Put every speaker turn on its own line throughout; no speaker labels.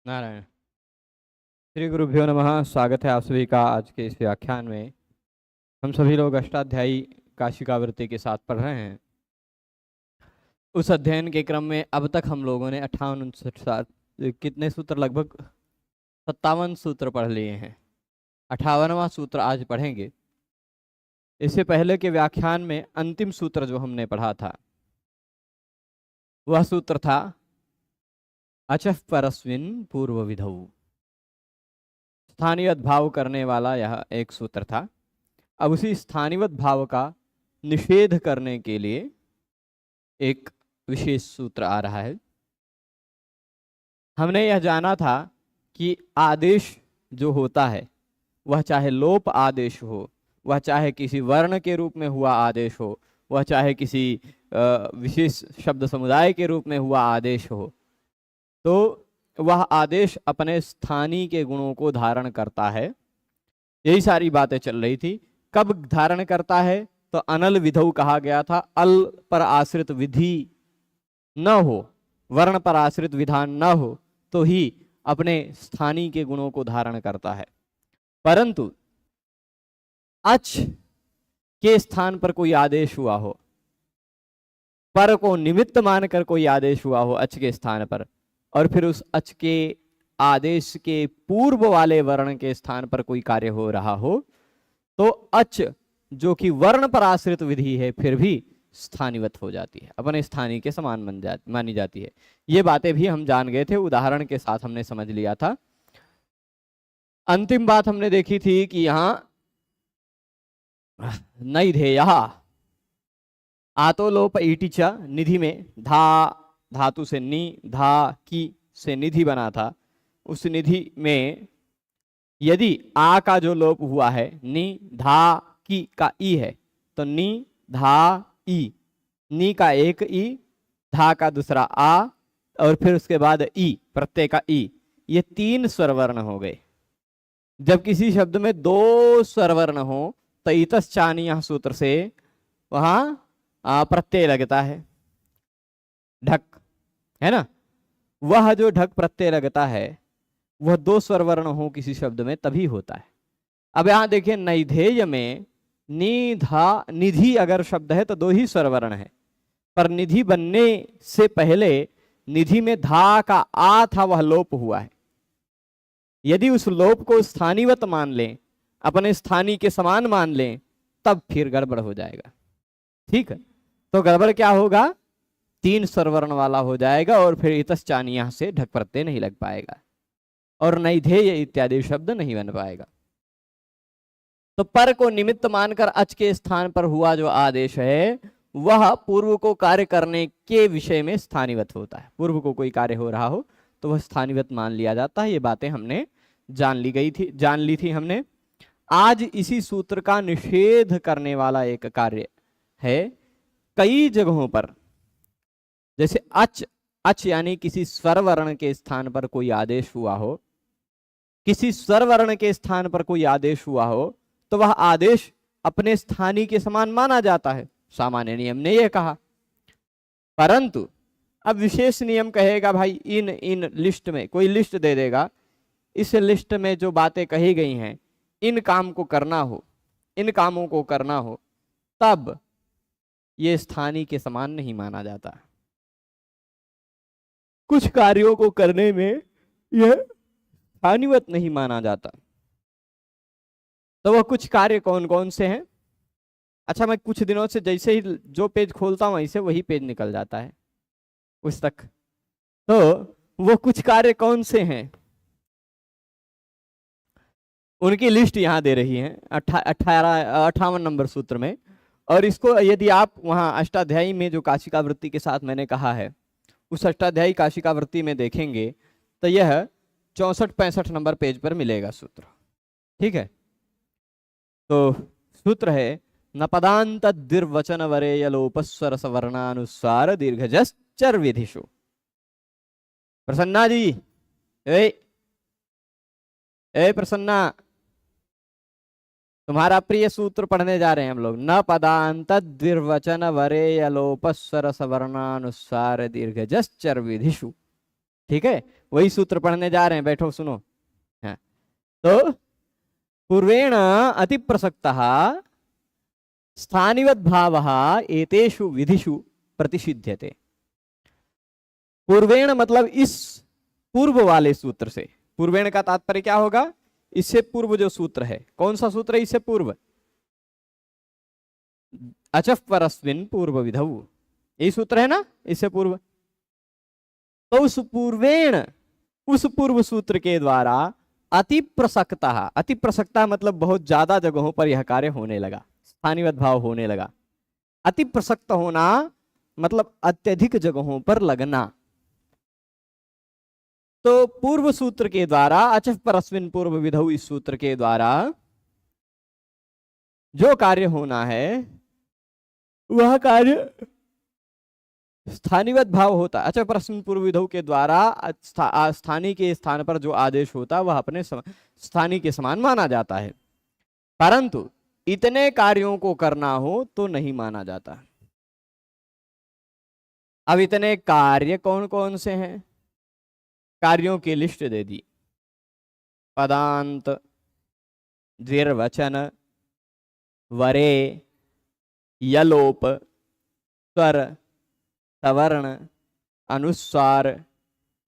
नारायण। श्री गुरुभ्यो नमः। स्वागत है आप सभी का आज के इस व्याख्यान में। हम सभी लोग अष्टाध्यायी काशिकावृत्ति के साथ पढ़ रहे हैं। उस अध्ययन के क्रम में अब तक हम लोगों ने 58 कितने सूत्र, लगभग 57 सूत्र पढ़ लिए हैं। 58वां सूत्र आज पढ़ेंगे। इससे पहले के व्याख्यान में अंतिम सूत्र जो हमने पढ़ा था वह सूत्र था अचः परस्मिन् पूर्व विधौ। स्थानीयत भाव करने वाला यह एक सूत्र था। अब उसी स्थानीयत भाव का निषेध करने के लिए एक विशेष सूत्र आ रहा है। हमने यह जाना था कि आदेश जो होता है वह चाहे लोप आदेश हो, वह चाहे किसी वर्ण के रूप में हुआ आदेश हो, वह चाहे किसी विशेष शब्द समुदाय के रूप में हुआ आदेश हो, तो वह आदेश अपने स्थानीय के गुणों को धारण करता है। यही सारी बातें चल रही थी। कब धारण करता है? तो अनल विधौ कहा गया था। अल पर आश्रित विधि न हो, वर्ण पर आश्रित विधान न हो तो ही अपने स्थानीय के गुणों को धारण करता है। परंतु अच के स्थान पर कोई आदेश हुआ हो, पर को निमित्त मानकर कोई आदेश हुआ हो अच के स्थान पर, और फिर उस अच के आदेश के पूर्व वाले वर्ण के स्थान पर कोई कार्य हो रहा हो, तो अच जो कि वर्ण पर आश्रित विधि है फिर भी स्थानीवत हो जाती है, अपने स्थानीय के समान मानी जाती है। ये बातें भी हम जान गए थे, उदाहरण के साथ हमने समझ लिया था। अंतिम बात हमने देखी थी कि यहां नैधेय आतो लोप ईटी च निधि में धा धातु से नी, धा की से निधि बना था। उस निधि में यदि आ का जो लोप हुआ है, नी धा की का ई है, तो नी धा ई, नी का एक ई, धा का दूसरा आ, और फिर उसके बाद ई, प्रत्यय का ई, ये 3 स्वरवर्ण हो गए। जब किसी शब्द में 2 स्वरवर्ण हो तो इतश्चानीय सूत्र से वहां प्रत्यय लगता है, ढक, है ना। वह जो ढक प्रत्यय लगता है वह 2 स्वरवर्ण हो किसी शब्द में तभी होता है। अब यहां देखिए, नैधेय में निधा निधि अगर शब्द है तो 2 ही स्वरवर्ण है, पर निधि बनने से पहले निधि में धा का आ था, वह लोप हुआ है। यदि उस लोप को स्थानीवत मान लें, अपने स्थानीय के समान मान लें, तब फिर गड़बड़ हो जाएगा। ठीक है, तो गड़बड़ क्या होगा? 3 स्वरवर्ण वाला हो जाएगा और फिर इतश्चानीय से ढक प्रत्यय नहीं लग पाएगा और नैधेय इत्यादि शब्द नहीं बन पाएगा। तो पर को निमित्त मानकर अच के स्थान पर हुआ जो आदेश है वह पूर्व को कार्य करने के विषय में स्थानीवत होता है। पूर्व को कोई कार्य हो रहा हो तो वह स्थानीवत मान लिया जाता है। ये बातें हमने जान ली थी हमने। आज इसी सूत्र का निषेध करने वाला एक कार्य है। कई जगहों पर, जैसे अच यानी किसी स्वरवर्ण के स्थान पर कोई आदेश हुआ हो, किसी स्वरवर्ण के स्थान पर कोई आदेश हुआ हो, तो वह आदेश अपने स्थानीय के समान माना जाता है। सामान्य नियम ने यह कहा। परंतु अब विशेष नियम कहेगा भाई इन लिस्ट में, कोई लिस्ट दे देगा, इस लिस्ट में जो बातें कही गई हैं इन काम को करना हो, इन कामों को करना हो, तब ये स्थानीय के समान नहीं माना जाता। कुछ कार्यों को करने में यह स्थानीयवत नहीं माना जाता। तो वह कुछ कार्य कौन कौन से हैं? अच्छा, मैं कुछ दिनों से जैसे ही जो पेज खोलता हूं वैसे वही पेज निकल जाता है उस तक। तो वो कुछ कार्य कौन से हैं उनकी लिस्ट यहां दे रही है 58 नंबर सूत्र में। और इसको यदि आप वहां अष्टाध्यायी में जो काशिकावृत्ति के साथ मैंने कहा है उस अष्टाध्यायी काशिकावृत्ति में देखेंगे तो यह 64-65 नंबर पेज पर मिलेगा सूत्र। ठीक है, तो सूत्र है नपदांत द्विर्वचन वरेय लोपस्वर सवर्णानुस्वार दीर्घजश्चर विधिषु। प्रसन्ना जी, ए प्रसन्ना, तुम्हारा प्रिय सूत्र पढ़ने जा रहे हैं हम लोग। न पदांत द्विर्वचन वरेय लोपस्वर सवर्णानुस्वार दीर्घजश्चर विधिषु। ठीक है, वही सूत्र पढ़ने जा रहे हैं, बैठो सुनो। हाँ, तो पूर्वेण अति प्रसक्तः स्थानिवद् भावः एतेषु विधिषु प्रतिषिध्यते। पूर्वेण मतलब इस पूर्व वाले सूत्र से। पूर्वेण का तात्पर्य क्या होगा? इससे पूर्व जो सूत्र है। कौन सा सूत्र है इससे पूर्व? अचः परस्मिन् पूर्व विधौ, यही सूत्र है ना इससे पूर्व। तो उस पूर्वेण, उस पूर्व सूत्र के द्वारा अति प्रसक्ता, अति प्रसक्ता मतलब बहुत ज्यादा जगहों पर यह कार्य होने लगा, स्थानिवद् भाव होने लगा। अति प्रसक्त होना मतलब अत्यधिक जगहों पर लगना। तो पूर्व सूत्र के द्वारा अचः परस्मिन् पूर्व विधौ, इस सूत्र के द्वारा जो कार्य होना है वह कार्य स्थानिवद् भाव होता। अचः परस्मिन् पूर्व विधौ के द्वारा स्थानीय के स्थान पर जो आदेश होता वह अपने स्थानीय के समान माना जाता है, परंतु इतने कार्यों को करना हो तो नहीं माना जाता। अब इतने कार्य कौन कौन से हैं? कार्यों की लिस्ट दे दी। पदांत, द्विर्वचन, वरे, यलोप, स्वर, सवर्ण, अनुस्वार,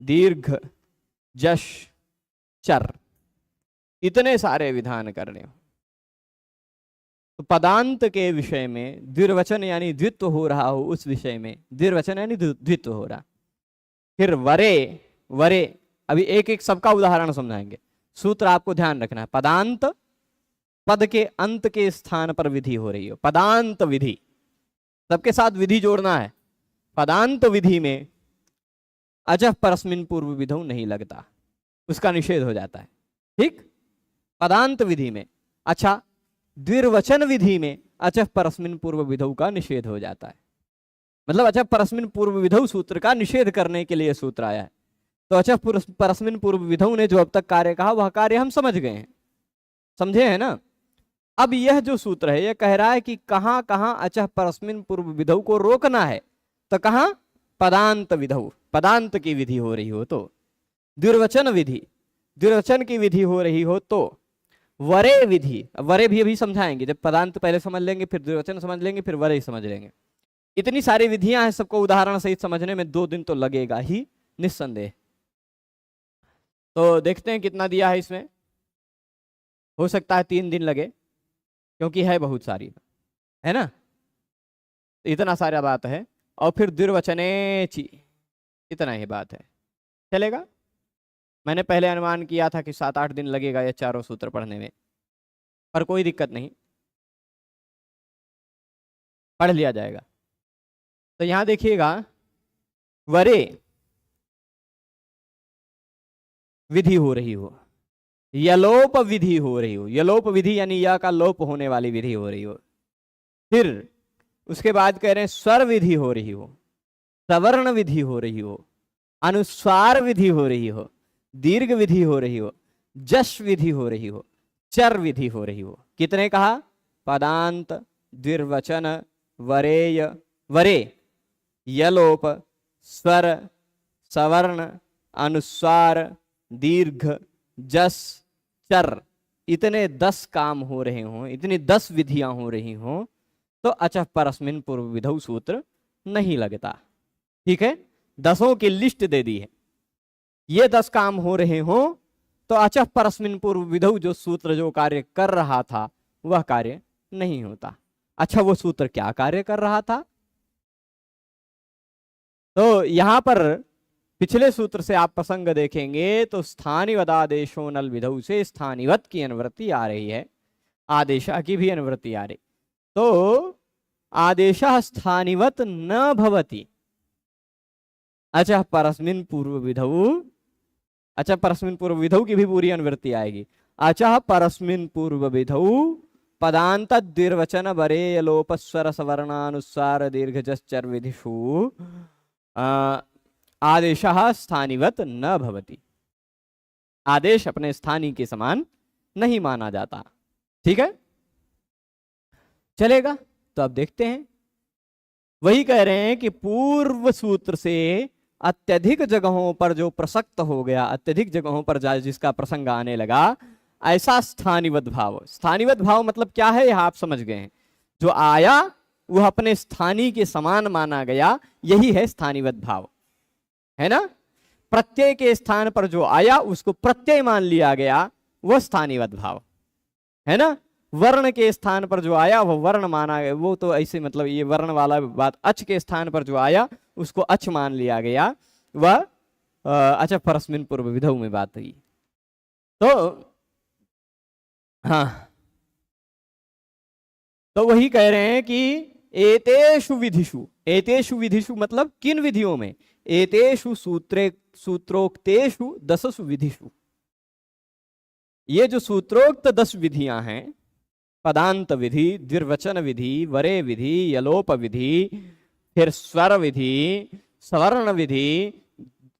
दीर्घ, जश, चर, इतने सारे विधान करने हो। तो पदांत के विषय में द्विर्वचन यानी द्वित्व हो रहा हो, उस विषय में द्विर्वचन यानी द्वित्व हो रहा। फिर वरे, वरे अभी एक एक सबका उदाहरण समझाएंगे। सूत्र आपको ध्यान रखना है। पदांत, पद के अंत के स्थान पर विधि हो रही हो, पदांत विधि, सबके साथ विधि जोड़ना है। पदांत विधि में अचः परस्मिन् पूर्व विधौ नहीं लगता, उसका निषेध हो जाता है। ठीक, पदांत विधि में। अच्छा, द्विर्वचन विधि में अचः परस्मिन् पूर्व विधौ का निषेध हो जाता है। मतलब अचः परस्मिन् पूर्व विधौ सूत्र का निषेध करने के लिए सूत्र आया है। तो अचः परस्मिन् पूर्व विधौ ने जो अब तक कार्य कहा वह कार्य हम समझ गए हैं, समझे हैं ना। अब यह जो सूत्र है यह कह रहा है कि कहां कहां अचः परस्मिन् पूर्व विधौ को रोकना है। तो कहां? पदांत विधौ, पदांत की विधि हो रही हो तो। द्विर्वचन विधि, द्विर्वचन की विधि हो रही हो तो। वरे विधि, वरे भी अभी समझाएंगे, जब पदांत पहले समझ लेंगे फिर द्विर्वचन समझ लेंगे फिर वरे समझ लेंगे। इतनी सारी विधियां हैं, सबको उदाहरण सहित समझने में 2 दिन तो लगेगा ही निस्संदेह। तो देखते हैं कितना दिया है इसमें। हो सकता है 3 दिन लगे क्योंकि है बहुत सारी, है ना। इतना सारा बात है। और फिर द्विर्वचनेचि, इतना ही बात है, चलेगा। मैंने पहले अनुमान किया था कि 7-8 दिन लगेगा ये चारों सूत्र पढ़ने में, पर कोई दिक्कत नहीं, पढ़ लिया जाएगा। तो यहां देखिएगा, वरे विधि हो रही हो, यलोप विधि हो रही हो, यलोप विधि यानी या का लोप होने वाली विधि हो रही हो। फिर उसके बाद कह रहे हैं स्वर विधि हो रही हो, सवर्ण विधि हो रही हो, अनुस्वार विधि हो रही हो, दीर्घ विधि हो रही हो, जश विधि हो रही हो, चर विधि हो रही हो। कितने कहा? पदांत, द्विर्वचन, वरेय, वरे, यलोप, स्वर, सवर्ण, अनुस्वार, दीर्घ, जस, चर, इतने 10 काम हो रहे हों, इतनी 10 विधियां हो रही हों तो अचः परस्मिन् पूर्व विधौ सूत्र नहीं लगता। ठीक है, 10 की लिस्ट दे दी है। ये 10 काम हो रहे हों तो अचः परस्मिन् पूर्व विधौ जो सूत्र जो कार्य कर रहा था वह कार्य नहीं होता। अच्छा, वो सूत्र क्या कार्य कर रहा था? तो यहां पर पिछले सूत्र से आप प्रसंग देखेंगे तो स्थानिवदादेशो नल विधौ से स्थानिवत की अनुवृत्ति आ रही है, आदेशा की भी अनुवृत्ति आ रही। तो आदेशः स्थानिवत न भवति अचः परस्मिन् पूर्व विधौ, अचः परस्मिन् पूर्व विधौ की भी पूरी अनुवृत्ति आएगी। अचः परस्मिन् पूर्व विधौ पदांत, द्विर्वचन, वरे, यलोप, स्वर, सवर्णानुस्वार, दीर्घ, जस, चर विधिषु आदेशः स्थानिवत न भवति, आदेश अपने स्थानीय के समान नहीं माना जाता। ठीक है, चलेगा। तो अब देखते हैं, वही कह रहे हैं कि पूर्व सूत्र से अत्यधिक जगहों पर जो प्रसक्त हो गया, अत्यधिक जगहों पर जिसका प्रसंग आने लगा, ऐसा स्थानिवद भाव। स्थानिवद भाव मतलब क्या है, यह आप समझ गए हैं। जो आया वह अपने स्थानीय के समान माना गया, यही है स्थानिवद भाव, है ना। प्रत्यय के स्थान पर जो आया उसको प्रत्यय मान लिया गया, वह स्थानिवद भाव है ना। वर्ण के स्थान पर जो आया वह वर्ण माना गया, वो तो ऐसे मतलब ये वर्ण वाला बात। अच के स्थान पर जो आया उसको अच मान लिया गया, वह अच्छा परस्मिन पूर्व विधौ में बात हुई। तो हाँ, तो वही कह रहे हैं कि एतेषु विधिषु, एतेषु विधिषु मतलब किन विधियों में, एतेषु सूत्रोक्तेषु 10 विधिषु। ये जो सूत्रोक्त 10 विधियां हैं, पदांत विधि, द्विर्वचन विधि, वरे विधि, यलोप विधि, फिर स्वर विधि, सवर्ण विधि,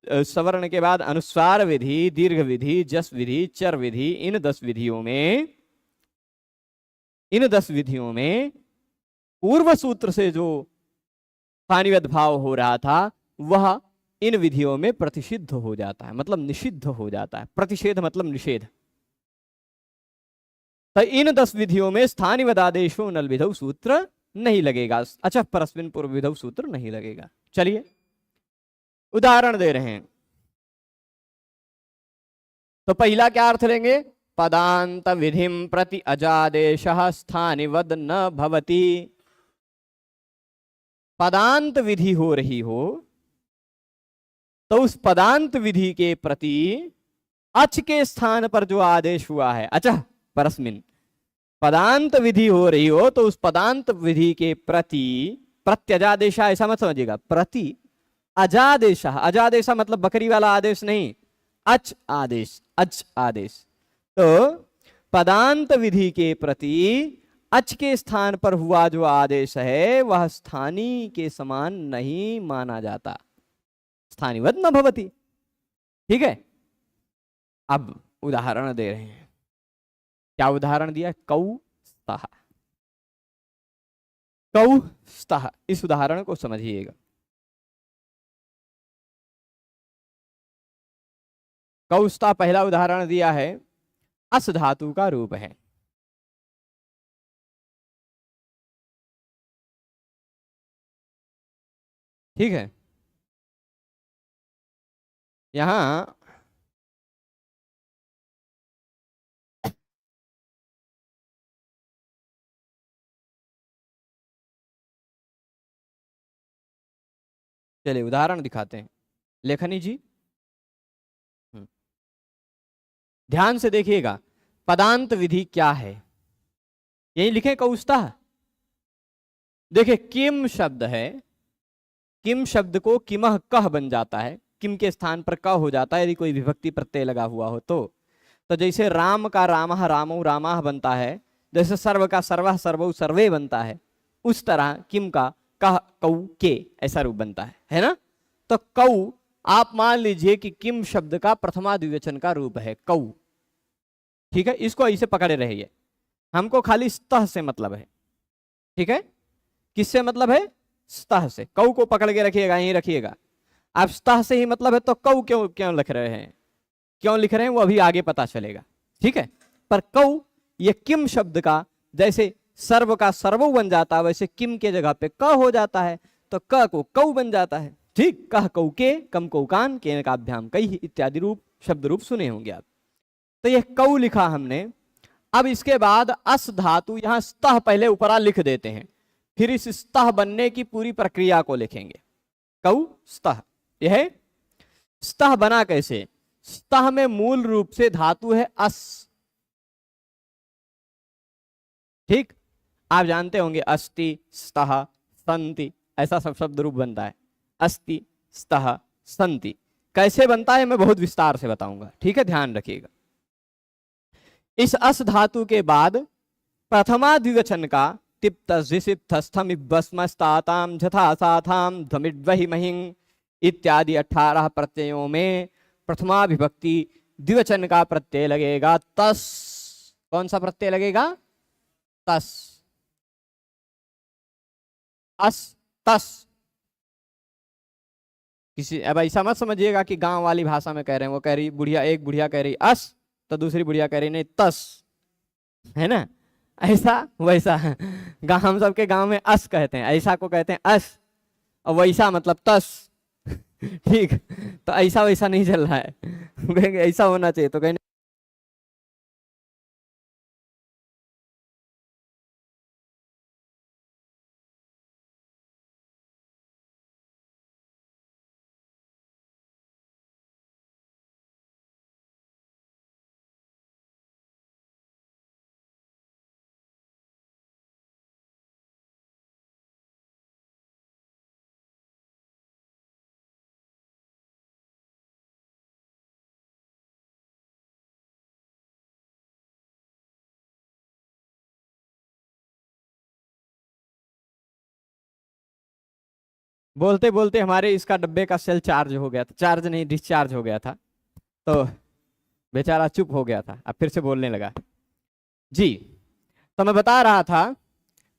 सवर्ण के बाद अनुस्वार विधि, दीर्घ विधि, जस विधि, चर विधि, इन 10 विधियों में पूर्व सूत्र से जो स्थानिवद भाव हो रहा था वह इन विधियों में प्रतिषिद्ध हो जाता है, मतलब निषिद्ध हो जाता है। प्रतिषेध मतलब निषेध। तो इन 10 विधियों में स्थानिवदादेशो नल विधौ सूत्र नहीं लगेगा। अच्छा, परस्मिन पूर्व विधौ सूत्र नहीं लगेगा। चलिए उदाहरण दे रहे हैं। तो पहला क्या अर्थ लेंगे, पदांत विधिम प्रति अजादेशः स्थानिवद न भवति। पदांत विधि हो रही हो तो उस पदांत विधि के प्रति अच के स्थान पर जो आदेश हुआ है, अच्छा परस्मिन, पदांत विधि हो रही हो तो उस पदांत विधि के प्रति, प्रत्यजादेश ऐसा मत समझिएगा, प्रति अजादेश, अजादेश मतलब बकरी वाला आदेश नहीं, अच आदेश, अच आदेश। तो पदांत विधि के प्रति अच के स्थान पर हुआ जो आदेश है वह स्थानीय के समान नहीं माना जाता, स्थानिवद न भवति। ठीक है, अब उदाहरण दे रहे हैं। क्या उदाहरण दिया, कौस्तः, कौस्तः, इस उदाहरण को समझिएगा। कौस्ता पहला उदाहरण दिया है, अस धातु का रूप है। ठीक है, यहां चलिए उदाहरण दिखाते हैं। लेखनी जी ध्यान से देखिएगा, पदांत विधि क्या है, यही लिखे कौस्ता। देखिए किम शब्द है, किम शब्द को किमह कह बन जाता है, किम के स्थान पर क हो जाता है यदि कोई विभक्ति प्रत्यय लगा हुआ हो तो जैसे राम का रामः रामौ रामाह बनता है, जैसे सर्व का सर्वः सर्वौ सर्वे बनता है, उस तरह किम का कह कौ के ऐसा रूप बनता है ना। तो कौ आप मान लीजिए कि किम शब्द का प्रथमा द्विवचन का रूप है कौ। ठीक है, इसको ऐसे पकड़े रहिए, हमको खाली स्तः से मतलब है। ठीक है, किससे मतलब है, स्तः से। कौ को पकड़ के रखिएगा, यहीं रखिएगा। आप स्तः से ही मतलब है तो कौ क्यों क्यों लिख रहे हैं, क्यों लिख रहे हैं वो अभी आगे पता चलेगा। ठीक है, पर कौ ये किम शब्द का जैसे सर्व का सर्वो बन जाता है वैसे किम के जगह पे क हो जाता है, तो क को कौ बन जाता है। ठीक, कह कौ के, कम कौकान, के काभ्याम कई इत्यादि रूप शब्द रूप सुने होंगे आप। तो यह कौ लिखा हमने। अब इसके बाद अस धातु, यहां स्तः पहले ऊपरा लिख देते हैं, फिर इस स्तः बनने की पूरी प्रक्रिया को लिखेंगे। कौ स्तः, यह स्तः बना कैसे, स्तः में मूल रूप से धातु है अस। ठीक, आप जानते होंगे अस्ति, स्तः, सन्ति, ऐसा सब शब्द रूप बनता है। अस्ति, स्तः, सन्ति कैसे बनता है मैं बहुत विस्तार से बताऊंगा। ठीक है, ध्यान रखिएगा। इस अस धातु के बाद प्रथमा द्विवचन का तिप्तस्थम भस्मस्ताताम झथा साथाम धमिड्वहि महिं इत्यादि 18 प्रत्ययों में प्रथमा विभक्ति द्विवचन का प्रत्यय लगेगा तस। कौन सा प्रत्यय लगेगा, तस, अस तस। किसी, अब ऐसा मत समझिएगा कि गांव वाली भाषा में कह रहे हैं, वो कह रही बुढ़िया, एक बुढ़िया कह रही अस, तो दूसरी बुढ़िया कह रही नहीं तस, है ना, ऐसा वैसा। हम सबके गांव में अस कहते हैं, ऐसा को कहते हैं अस, और वैसा मतलब तस। ठीक, तो ऐसा वैसा नहीं चल रहा है। ऐसा होना चाहिए तो कहीं बोलते बोलते हमारे इसका डब्बे का सेल चार्ज हो गया था, चार्ज नहीं डिस्चार्ज हो गया था, तो बेचारा चुप हो गया था, अब फिर से बोलने लगा। जी, तो मैं बता रहा था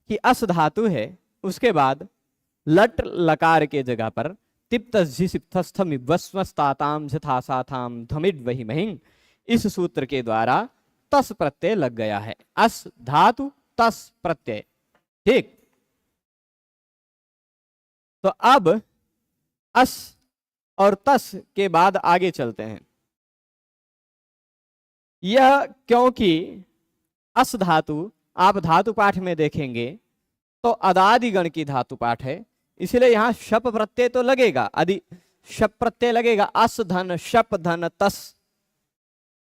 कि अस धातु है, उसके बाद लट लकार के जगह पर तिप्तस्थम जथासाथाम धमिड वही महिंग, इस सूत्र के द्वारा तस प्रत्यय लग गया है। अस धातु तस प्रत्यय, ठीक। तो अब अस और तस के बाद आगे चलते हैं। यह क्योंकि अस धातु आप धातु पाठ में देखेंगे तो अदादिगण की धातु पाठ है, इसलिए यहां शप प्रत्यय तो लगेगा, आदि शप प्रत्यय लगेगा, अस धन शप धन तस,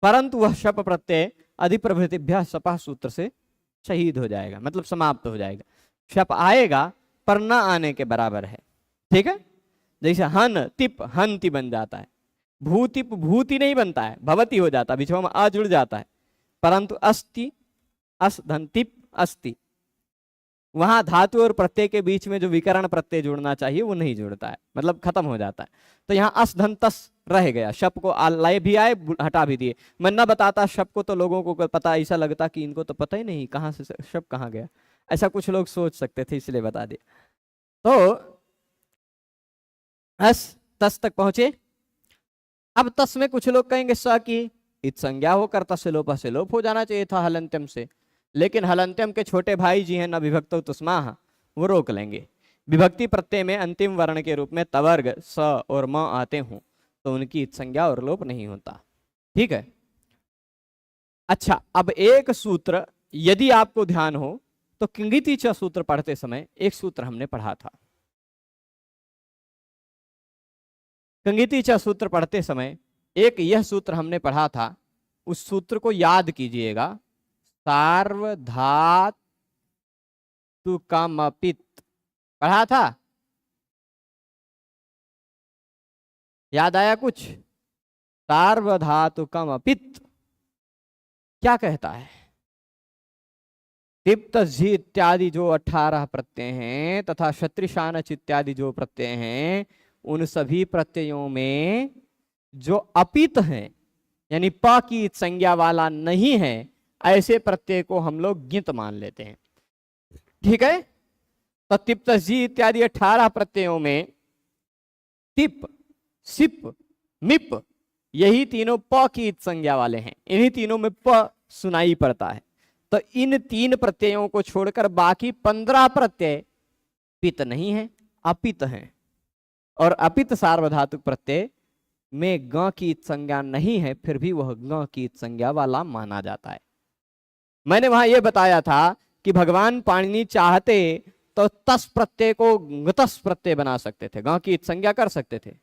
परंतु वह शप प्रत्यय अधिप्रभृतिभ्यः सपः सूत्र से शहीद हो जाएगा, मतलब समाप्त हो जाएगा। शप आएगा पर न आने के बराबर है, ठीक है। जैसे हन तिप हंति बन जाता है, भूतिप भूति नहीं बनता है, भवती हो जाता है, बीच में आ जुड़ जाता है, परंतु अस्ति अस धन तिप अस्ति, वहां धातु और प्रत्यय के बीच में जो विकरण प्रत्यय जुड़ना चाहिए वो नहीं जुड़ता है, मतलब खत्म हो जाता है। तो यहाँ अस धन तस रह गया, शप को लाए भी आए हटा भी दिए। मैं न बताता शप को तो लोगों को पता, ऐसा लगता कि इनको तो पता ही नहीं कहाँ से शप कहाँ गया, ऐसा कुछ लोग सोच सकते थे, इसलिए बता दिया। तो अस तस तक पहुंचे। अब तस में कुछ लोग कहेंगे स की इत संज्ञा होकर तस्य लोप से लोप हो जाना चाहिए था हलंत्यम से, लेकिन हलंत्यम के छोटे भाई जी हैं न विभक्त तुस्माह, वो रोक लेंगे। विभक्ति प्रत्यय में अंतिम वर्ण के रूप में तवर्ग स और म आते हों तो उनकी इत संज्ञा और लोप नहीं होता, ठीक है। अच्छा, अब एक सूत्र यदि आपको ध्यान हो तो किंगिति च सूत्र पढ़ते समय एक सूत्र हमने पढ़ा था, किंगिति च सूत्र पढ़ते समय एक यह सूत्र हमने पढ़ा था, उस सूत्र को याद कीजिएगा। सार्वधातुकमपित पढ़ा था, याद आया कुछ? सार्वधातुकमपित क्या कहता है? तिप्त झी इत्यादि जो 18 प्रत्यय हैं तथा क्षत्रिशान इत्यादि जो प्रत्यय हैं, उन सभी प्रत्ययों में जो अपित हैं, यानी प की संज्ञा वाला नहीं है, ऐसे प्रत्यय को हम लोग गित मान लेते हैं, ठीक है। तो तिप्त जी इत्यादि 18 प्रत्ययों में तिप सिप मिप यही तीनों प की संज्ञा वाले हैं, इन्हीं तीनों में प सुनाई पड़ता है। तो इन 3 प्रत्ययों को छोड़कर बाकी 15 प्रत्यय पित नहीं है, अपित हैं, और अपित सार्वधातुक प्रत्यय में ग की संज्ञा नहीं है, फिर भी वह ग की संज्ञा वाला माना जाता है। मैंने वहां यह बताया था कि भगवान पाणिनि चाहते तो तस प्रत्यय को गतस प्रत्यय बना सकते थे, ग की संज्ञा कर सकते थे,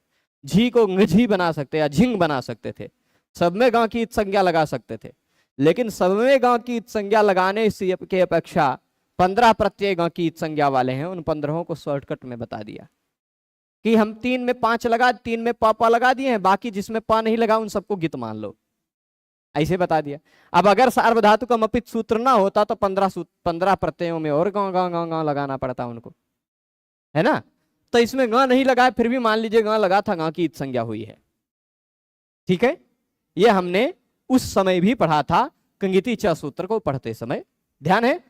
झी को झी बना सकते या झिंग बना सकते थे, सब में ग की संज्ञा लगा सकते थे, लेकिन सब में ग की संज्ञा लगाने से के अपेक्षा 15 प्रत्यय ग की संज्ञा वाले हैं, उन 15 को शॉर्टकट में बता दिया कि हम 3 में 5 लगा, 3 में प लगा दिए हैं, बाकी जिसमें प नहीं लगा उन सबको गित मान लो, ऐसे बता दिया। अब अगर सार्वधातुक अपित सूत्र ना होता तो 15 प्रत्ययों में और गांव गांव गांव गांव लगाना पड़ता उनको, है ना। तो इसमें ग नहीं लगाए, फिर भी मान लीजिए ग लगा था, ग की संज्ञा हुई है, ठीक है। ये हमने उस समय भी पढ़ा था कंगिति च सूत्र को पढ़ते समय, ध्यान है।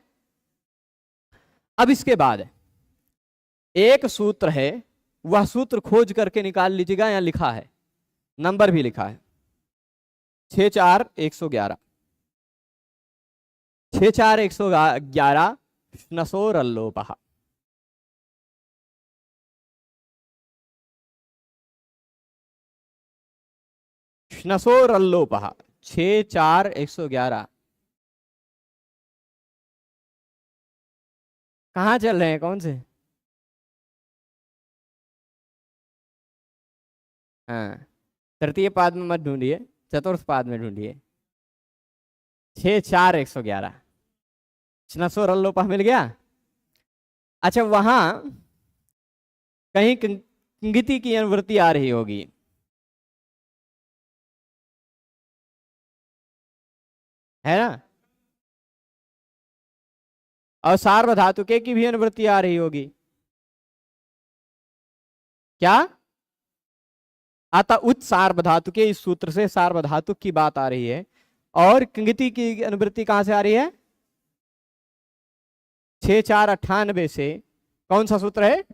अब इसके बाद एक सूत्र है वह सूत्र खोज करके निकाल लीजिएगा, यहाँ लिखा है, नंबर भी लिखा है 64111। 64111 श्नसोरल्लोपः। श्नसोरल्लोपः 64111। कहाँ चल रहे हैं, कौन से? हाँ, तृतीय पाद में मत ढूंढिए, चतुर्थ पाद में ढूंढिए। 64111 श्नसोरल्लोपः मिल गया। अच्छा, वहां कहीं किंगिति की अनुवृत्ति आ रही होगी, है ना? और सार्वधातुके की भी अनुवृत्ति आ रही होगी। क्या आता? उच्च सार्वधातुके, इस सूत्र से सार्वधातुक की बात आ रही है। और किंगिति की अनुवृत्ति कहां से आ रही है? 6498 से। कौन सा सूत्र है?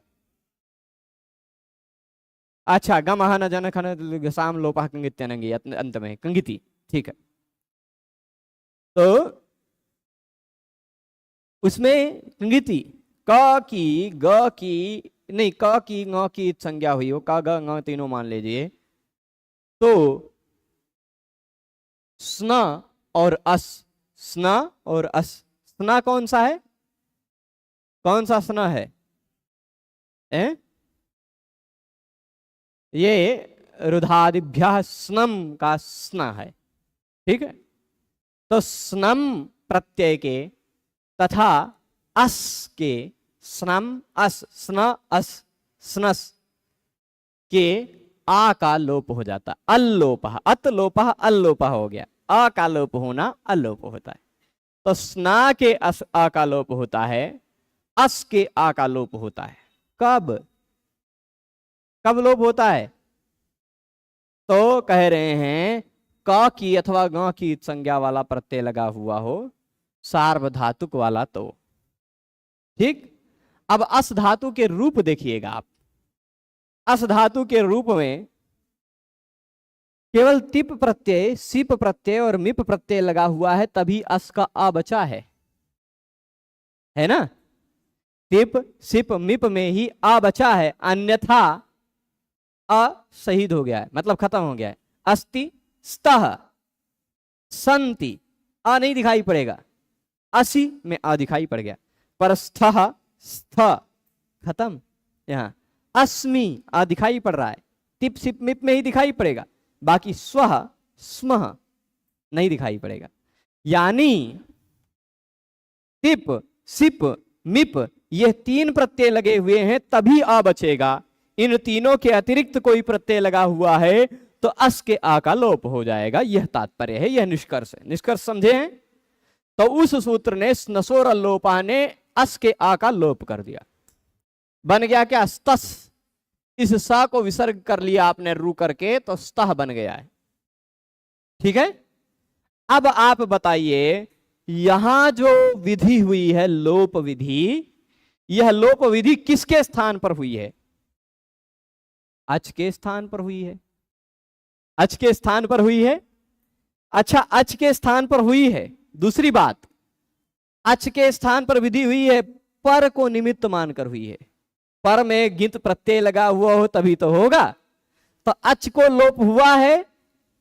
अच्छा, गमह न जन खन साम लोपः किंगित्यनंगी, अंत में किंगिति। ठीक है, तो उसमें किंगिति क की, ग की नहीं, क की, ङ की संज्ञा हुई हो, क ग ङ तीनों मान लीजिए, तो स्न और अस, स्न और अस। स्न कौन सा है? कौन सा स्न है? ये रुधादिभ्यः स्नम का स्न है। ठीक है, तो स्नम प्रत्यय के तथा अस के, स्नम अस, स्न अस, स्नस के आ का लोप हो जाता, अल्लोपः, अतलोपः अल्लोपः हो गया। आ का लोप होना अल्लोप होता है। तो स्ना के अस आ का लोप होता है, अस के आ का लोप होता है। कब कब लोप होता है? तो कह रहे हैं क की अथवा ग की संज्ञा वाला प्रत्यय लगा हुआ हो, सार्वधातुक वाला तो। ठीक, अब अस धातु के रूप देखिएगा आप। अस धातु के रूप में केवल तिप प्रत्यय, सिप प्रत्यय और मिप प्रत्यय लगा हुआ है, तभी अस का आ बचा है ना? तिप सिप मिप में ही आ बचा है, अन्यथा अ शहीद हो गया है, मतलब खत्म हो गया है। अस्ति, स्तः, संति, आ नहीं दिखाई पड़ेगा। असि में आ दिखाई पड़ गया, पर स्थः, स्थ खत्म। यहां अस्मि आ दिखाई पड़ रहा है, तिप सिप मिप में ही दिखाई पड़ेगा, बाकी स्वः स्मः नहीं दिखाई पड़ेगा। यानी तिप सिप मिप ये तीन प्रत्यय लगे हुए हैं, तभी आ बचेगा। इन तीनों के अतिरिक्त कोई प्रत्यय लगा हुआ है तो अस के आ का लोप हो जाएगा। यह तात्पर्य है, यह निष्कर्ष है। निष्कर्ष समझे हैं? तो उस सूत्र ने स्नसोरल्लोपः ने अस के आ का लोप कर दिया। बन गया क्या? स्तस। इस स को विसर्ग कर लिया आपने रू करके, तो स्तः बन गया है। ठीक है, अब आप बताइए, यहां जो विधि हुई है लोप विधि, यह लोप विधि किसके स्थान पर हुई है? अच के स्थान पर हुई है। अच के स्थान पर हुई है। अच्छा, अच के स्थान पर हुई है। दूसरी बात, अच के स्थान पर विधि हुई है, पर को निमित्त मानकर हुई है। पर में गिंत प्रत्यय लगा हुआ हो तभी तो होगा। तो अच को लोप हुआ है,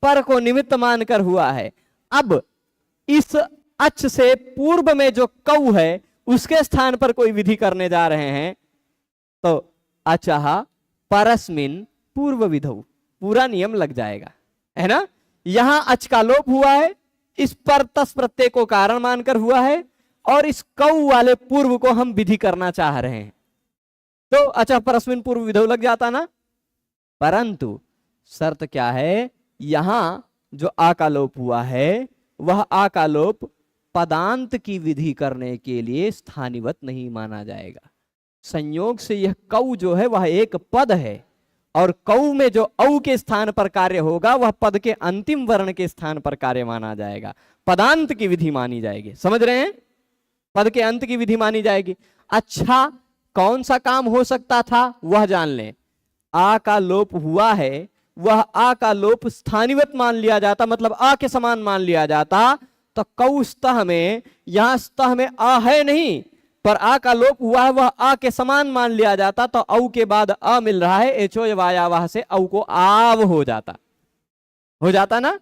पर को निमित्त मानकर हुआ है। अब इस अच से पूर्व में जो कौ है, उसके स्थान पर कोई विधि करने जा रहे हैं, तो अचः परस्मिन पूर्व विधौ, पूरा नियम लग जाएगा, है ना? यहां अच का लोप हुआ है, इस पर तस प्रत्यय को कारण मानकर हुआ है, और इस कौ वाले पूर्व को हम विधि करना चाह रहे हैं, तो अचः परस्मिन पूर्व विधौ लग जाता ना। परंतु शर्त क्या है? यहां जो आ का लोप हुआ है, वह आ का लोप पदांत की विधि करने के लिए स्थानिवत नहीं माना जाएगा। संयोग से यह कौ जो है वह एक पद है, और कौ में जो औ के स्थान पर कार्य होगा वह पद के अंतिम वर्ण के स्थान पर कार्य माना जाएगा। पदांत की विधि मानी जाएगी। समझ रहे हैं? पद के अंत की विधि मानी जाएगी। अच्छा, कौन सा काम हो सकता था वह जान लें। आ का लोप हुआ है वह आ का लोप स्थानिवत मान लिया जाता, मतलब आ के समान मान लिया जाता, तो कौ स्तः में, यहां स्तः में आ है नहीं पर आ का लोप हुआ है, वह आ के समान मान लिया जाता, तो औ के बाद अ मिल रहा है, एचो वायावाह से औ को आव हो जाता ना,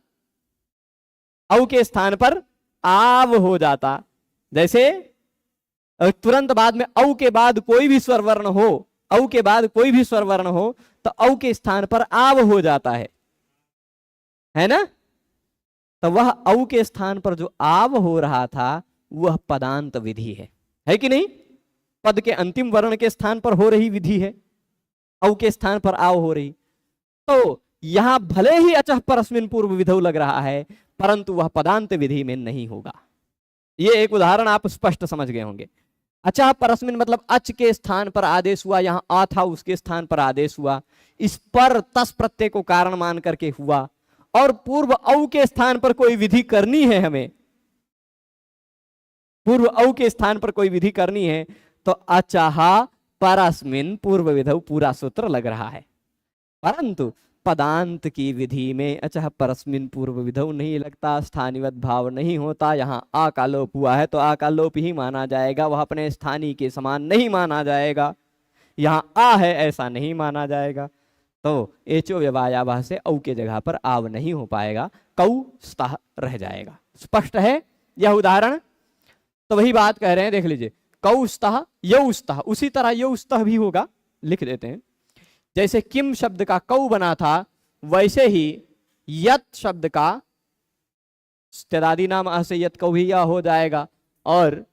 औ के स्थान पर आव हो जाता। जैसे तुरंत बाद में औ के बाद कोई भी स्वर वर्ण हो, औ के बाद कोई भी स्वर वर्ण हो तो औ के स्थान पर आव हो जाता है ना। तो वह औ के स्थान पर जो आव हो रहा था वह पदांत विधि है कि नहीं? पद के अंतिम वर्ण के स्थान पर हो रही विधि है, औ के स्थान पर आव हो रही। तो यहां भले ही अचः परस्मिन पूर्व विधौ लग रहा है परंतु वह पदांत विधि में नहीं होगा। ये एक उदाहरण आप स्पष्ट समझ गए होंगे। अचः परस्मिन मतलब अच के स्थान पर आदेश हुआ, यहां आ था उसके स्थान पर आदेश हुआ, इस पर तस प्रत्यय को कारण मान करके हुआ, और पूर्व औ के स्थान पर कोई विधि करनी है, हमें पूर्व औ के स्थान पर कोई विधि करनी है, तो अचः परस्मिन पूर्व विधौ पूरा सूत्र लग रहा है। परंतु पदांत की विधि में अचः परस्मिन पूर्व विधौ नहीं लगता, स्थानिवत भाव नहीं होता। यहाँ आ का लोप हुआ है तो आ का लोप ही माना जाएगा, वह अपने स्थानीय के समान नहीं माना जाएगा। यहाँ आ है ऐसा नहीं माना जाएगा, तो एचो व्यवायावाह से औ के जगह पर आव नहीं हो पाएगा, कौ स्तः रह जाएगा। स्पष्ट है यह उदाहरण? तो वही बात कह रहे हैं, देख लीजिए, कौ स्तः यौ स्तः, उसी तरह यौ स्तः भी होगा, लिख देते हैं। जैसे किम शब्द का कौ बना था वैसे ही यत शब्द का स्त्यादि नाम अ से यत कौ भी यह हो जाएगा, और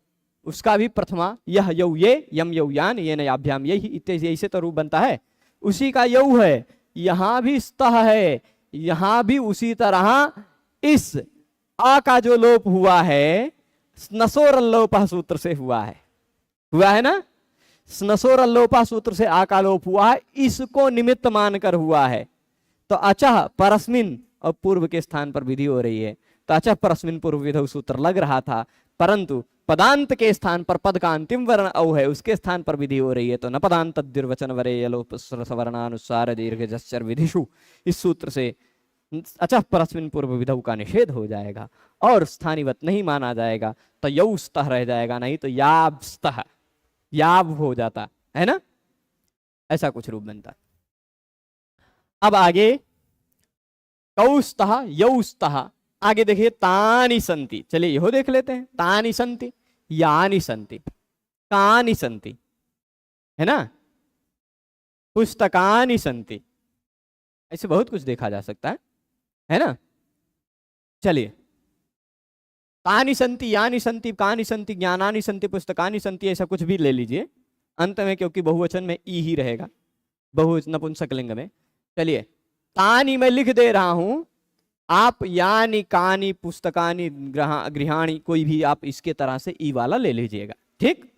उसका भी प्रथमा यह यौ ये यम यौ यान ये नयाभ्याम यही इत्यादि ऐसे तो रूप बनता है, उसी का यौ है। यहां भी स्तः है, यहां भी उसी तरह इस आ का जो लोप हुआ है स्नसोर लोप सूत्र से हुआ है ना, स्नसोर लोपा सूत्र से आकालोप हुआ है, इसको निमित्त मानकर हुआ है। तो अचः परस्मिन और पूर्व के स्थान पर विधि हो रही है, तो अचः परस्मिन पूर्व विधौ सूत्र लग रहा था, परंतु पदांत के स्थान पर पद का अंतिम वर्ण औ है उसके स्थान पर विधि हो रही है, तो न पदांत द्विर्वचन वरे यलोप सवर्णानुसार दीर्घ जस्चर विधिषु, इस सूत्र से अचः परस्मिन पूर्व विधौ का निषेध हो जाएगा और स्थानिवत नहीं माना जाएगा, तो यौ स्तः रह जाएगा, नहीं तो याव स्तः, याव हो जाता है ना, ऐसा कुछ रूप बनता। अब आगे कौ स्तः यौ स्तः, आगे देखिए तानि संति, चलिए यहो देख लेते हैं। तानि संति, यानि संति, कानि संति, है ना, पुस्तकानि संति, ऐसे बहुत कुछ देखा जा सकता है ना। चलिए तानि संति, यानि संति, कानि संति, ज्ञानानि संति, पुस्तकानि संति, ऐसा कुछ भी ले लीजिए अंत में, क्योंकि बहुवचन में ई ही रहेगा, बहु नपुंसकलिंग में। चलिए तानि मैं लिख दे रहा हूं, आप यानि कानि पुस्तकानि गृहाणि कोई भी आप इसके तरह से ई वाला ले लीजिएगा, ठीक।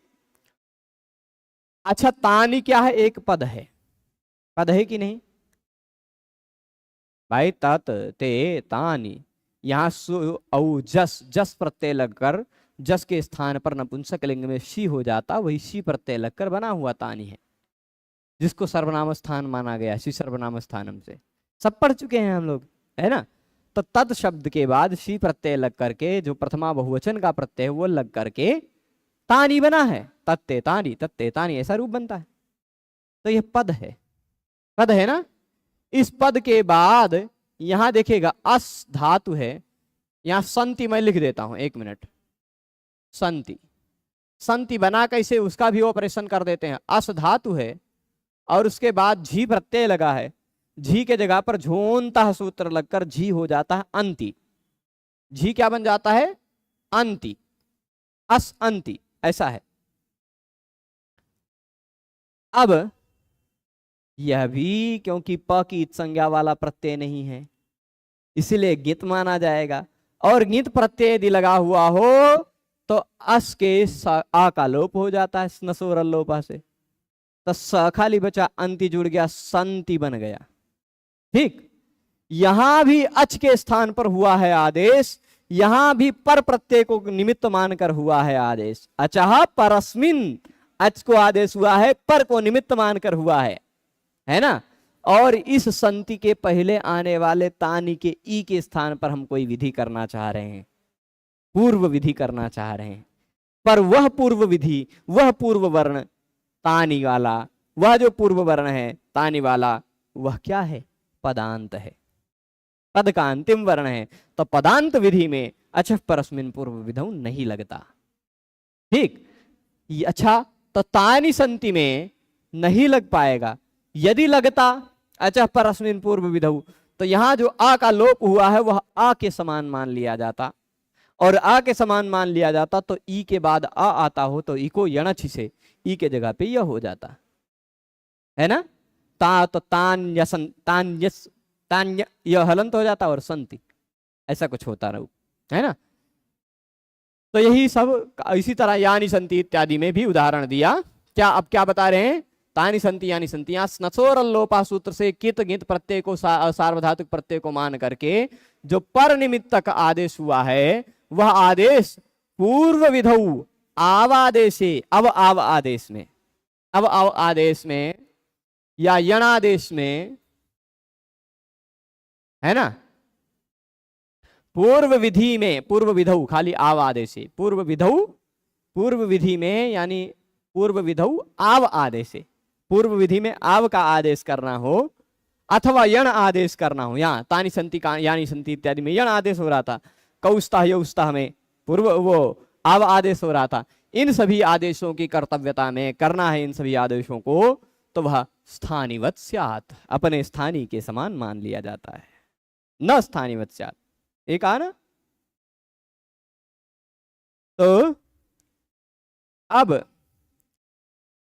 अच्छा तानि क्या है? एक पद है, पद है कि नहीं भाई? तत् ते तानि, यहाँ सु औ जस, जस प्रत्यय लगकर जस के स्थान पर नपुंसक लिंग में शी हो जाता, वही शी प्रत्यय लगकर बना हुआ तानि है, जिसको सर्वनाम स्थान माना गया, शी सर्वनाम स्थानम से सब पढ़ चुके हैं हम लोग, है ना। तो तत् शब्द के बाद शी प्रत्यय लग करके जो प्रथमा बहुवचन का प्रत्यय वो लग करके तानि बना है, तत्ते तानि ऐसा रूप बनता है। तो यह पद है ना। इस पद के बाद यहां देखिएगा अस धातु है, यहां संति मैं लिख देता हूं, एक मिनट। संति बना कैसे, उसका भी ऑपरेशन कर देते हैं। अस धातु है और उसके बाद झी प्रत्यय लगा है, झी के जगह पर झोंता सूत्र लगकर झी हो जाता है अंति। झी क्या बन जाता है? अंति, अस अंति, ऐसा है। अब यह भी क्योंकि प की संज्ञा वाला प्रत्यय नहीं है इसीलिए गित माना जाएगा, और गित प्रत्यय यदि लगा हुआ हो तो अस के आ का लोप हो जाता है स्नसोर लोपा से, तो स खाली बचा, अंति जुड़ गया, संति बन गया, ठीक। यहां भी अच के स्थान पर हुआ है आदेश, यहां भी पर प्रत्यय को निमित्त मानकर हुआ है आदेश। अचः परस्मिन, अच को आदेश हुआ है, पर को निमित्त मानकर हुआ है ना। और इस संति के पहले आने वाले तानी के ई के स्थान पर हम कोई विधि करना चाह रहे हैं, पूर्व विधि करना चाह रहे हैं, पर वह पूर्व विधि, वह पूर्व वर्ण तानी वाला, वह जो पूर्व वर्ण है तानी वाला, वह क्या है? पदांत है, पद का अंतिम वर्ण है। तो पदांत विधि में अचः परस्मिन् पूर्व विधौ नहीं लगता। ठीक, अच्छा, तो तानि संति में नहीं लग पाएगा। यदि लगता अचः परस्मिन् पूर्व विधौ, तो यहां जो आ का लोप हुआ है वह आ के समान मान लिया जाता, और आ के समान मान लिया जाता तो ई के बाद आ आता हो तो ई को यणछि से ई के जगह पे यह हो जाता है ना। ता तो तान यसन, तान यस, तान यह हलंत हो जाता और संति, ऐसा कुछ होता रहू, है ना। तो यही सब इसी तरह यानी संति इत्यादि में भी उदाहरण दिया। क्या अब क्या बता रहे हैं? तानी संति यानी संति। यहाँ स्नसोर लोपा सूत्र से कित गित प्रत्यय को सार्वधातुक प्रत्यय को मान करके जो पर निमित्तक आदेश हुआ है वह आदेश पूर्व विधौ आवादेशे, अब आव आदेश में, अब आव आदेश में या यणादेश में, है ना, पूर्व विधि में, पूर्व विधौ खाली आव आदेशे, पूर्व विधौ, पूर्व विधि में यानी पूर्व विधौ आव आदेशे, पूर्व विधि में आव का आदेश करना हो अथवा यण आदेश करना हो। यहाँ तानी संति का यानी संति इत्यादि में यण आदेश हो रहा था, कौस्ता यौस्ता में पूर्व वो आव आदेश हो रहा था। इन सभी आदेशों की कर्तव्यता में करना है इन सभी आदेशों को, तो वह स्थानिवत् स्यात्, अपने स्थानी के समान मान लिया जाता है, न स्थानिवत् स्यात्। एक आना, तो अब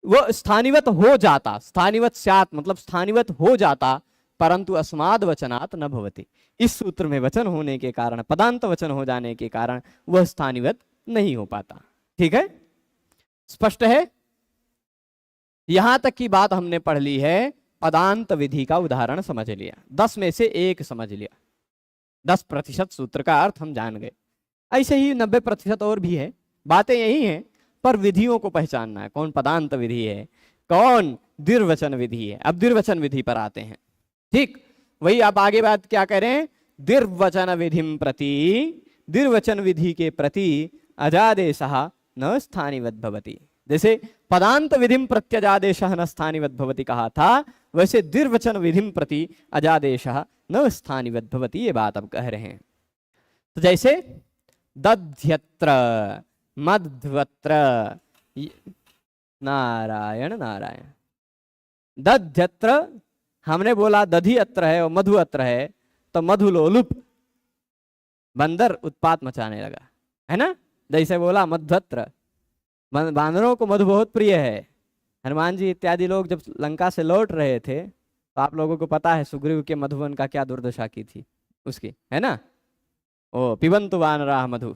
वो स्थानिवत हो जाता, स्थानिवत स्यात् मतलब स्थानिवत हो जाता, परंतु अस्माद वचनात् न भवति। इस सूत्र में वचन होने के कारण, पदांत वचन हो जाने के कारण वह स्थानिवत नहीं हो पाता। ठीक है, स्पष्ट है। यहां तक की बात हमने पढ़ ली है, पदांत विधि का उदाहरण समझ लिया, 10 में से 1 समझ लिया, 10% सूत्र का अर्थ हम जान गए। ऐसे ही 90% और भी है, बातें यही हैं, पर विधियों को पहचानना है, कौन पदांत विधि है, कौन द्विर्वचन विधि है। अब द्विर्वचन विधि पर आते हैं। ठीक, वही आप आगे बात क्या कह रहे हैं? द्विर्वचन विधिम प्रति, द्विर्वचन विधि के प्रति अजादेशः न स्थानिवत् भवति। जैसे पदांत विधिम प्रत्यजादेशः न स्थानिवत् भवति कहा था, वैसे द्विर्वचन विधिम प्रति अजादेशः न स्थानिवत् भवति, ये बात अब कह रहे हैं। तो जैसे दध्यत्र, मध्वत्र, नारायण नारायण, दध्यत्र हमने बोला दधि अत्र है और मधु अत्र है, तो मधुलोलुप, बंदर उत्पात मचाने लगा, है ना। जैसे बोला मध्वत्र, बांदरों को मधु बहुत प्रिय है। हनुमान जी इत्यादि लोग जब लंका से लौट रहे थे तो आप लोगों को पता है सुग्रीव के मधुवन का क्या दुर्दशा की थी उसकी, है ना। ओ पिबंतु वानराः मधु,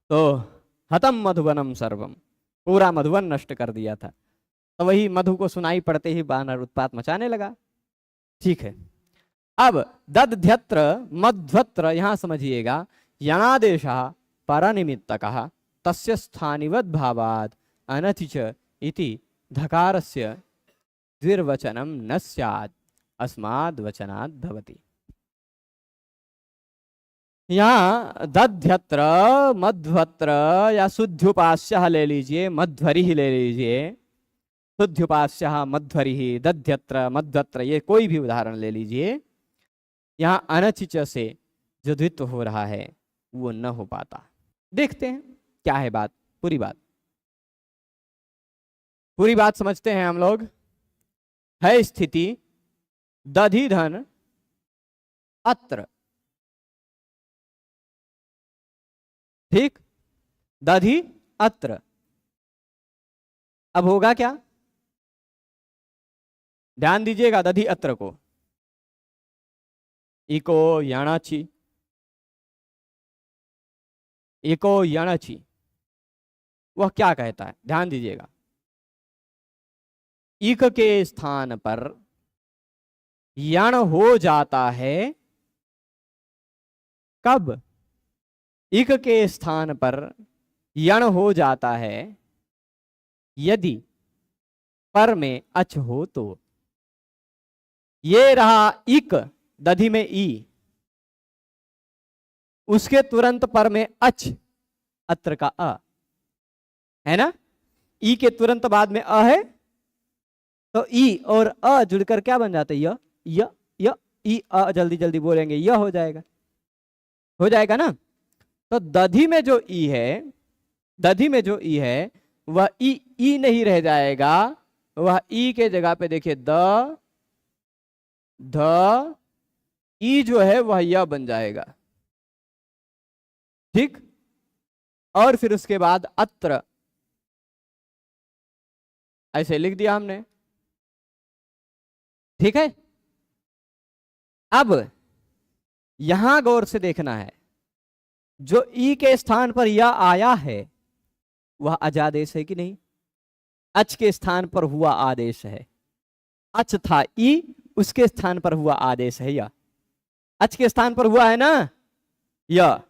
तो हतम मधुवनम सर्वम, पूरा मधुवन नष्ट कर दिया था। तो वही मधु को सुनाई पड़ते ही बानर उत्पात मचाने लगा। ठीक है, अब दध्यत्र मध्वत्र, यहां समझिएगा, यणादेशः परनिमित्तकः तस्य स्थानिवद् भावात् अनति च इति धकारस्य द्विर्वचनम न स्यात् अस्माद् वचनात् भवति। यहाँ दध्यत्र, मध्वत्र या शुद्ध्युपास्यः ले लीजिए, मध्वरिः ले लीजिए, शुद्ध्युपास्यः मध्वरिः, दध्यत्र मध्वत्र, ये कोई भी उदाहरण ले लीजिए। यहाँ अनचिच से जो द्वित्व हो रहा है वो न हो पाता। देखते हैं क्या है बात, पूरी बात, पूरी बात समझते हैं हम लोग। है स्थिति दधि धन अत्र, ठीक, दधि अत्र। अब होगा क्या, ध्यान दीजिएगा दधि अत्र को, इको यणाची, इको यणाची, वह क्या कहता है, ध्यान दीजिएगा। इक के स्थान पर यण हो जाता है कब? इक के स्थान पर यण हो जाता है यदि पर में अच हो तो। ये रहा इक, दधि में ई, उसके तुरंत पर में अच, अत्र का अ है ना। ई के तुरंत बाद में अ है, तो ई और अ जुड़कर क्या बन जाता है, य य य ई अ, जल्दी जल्दी बोलेंगे यह हो जाएगा ना। तो दधि में जो ई है, दधि में जो ई है वह ई नहीं रह जाएगा, वह ई के जगह पे देखिए द ध ई जो है वह य बन जाएगा, ठीक। और फिर उसके बाद अत्र, ऐसे लिख दिया हमने, ठीक है। अब यहां गौर से देखना है, जो ई के स्थान पर यह आया है वह अजादेश है कि नहीं। अच के स्थान पर हुआ आदेश है, अच था ई, उसके स्थान पर हुआ आदेश है यह, अच के स्थान पर हुआ है ना यह।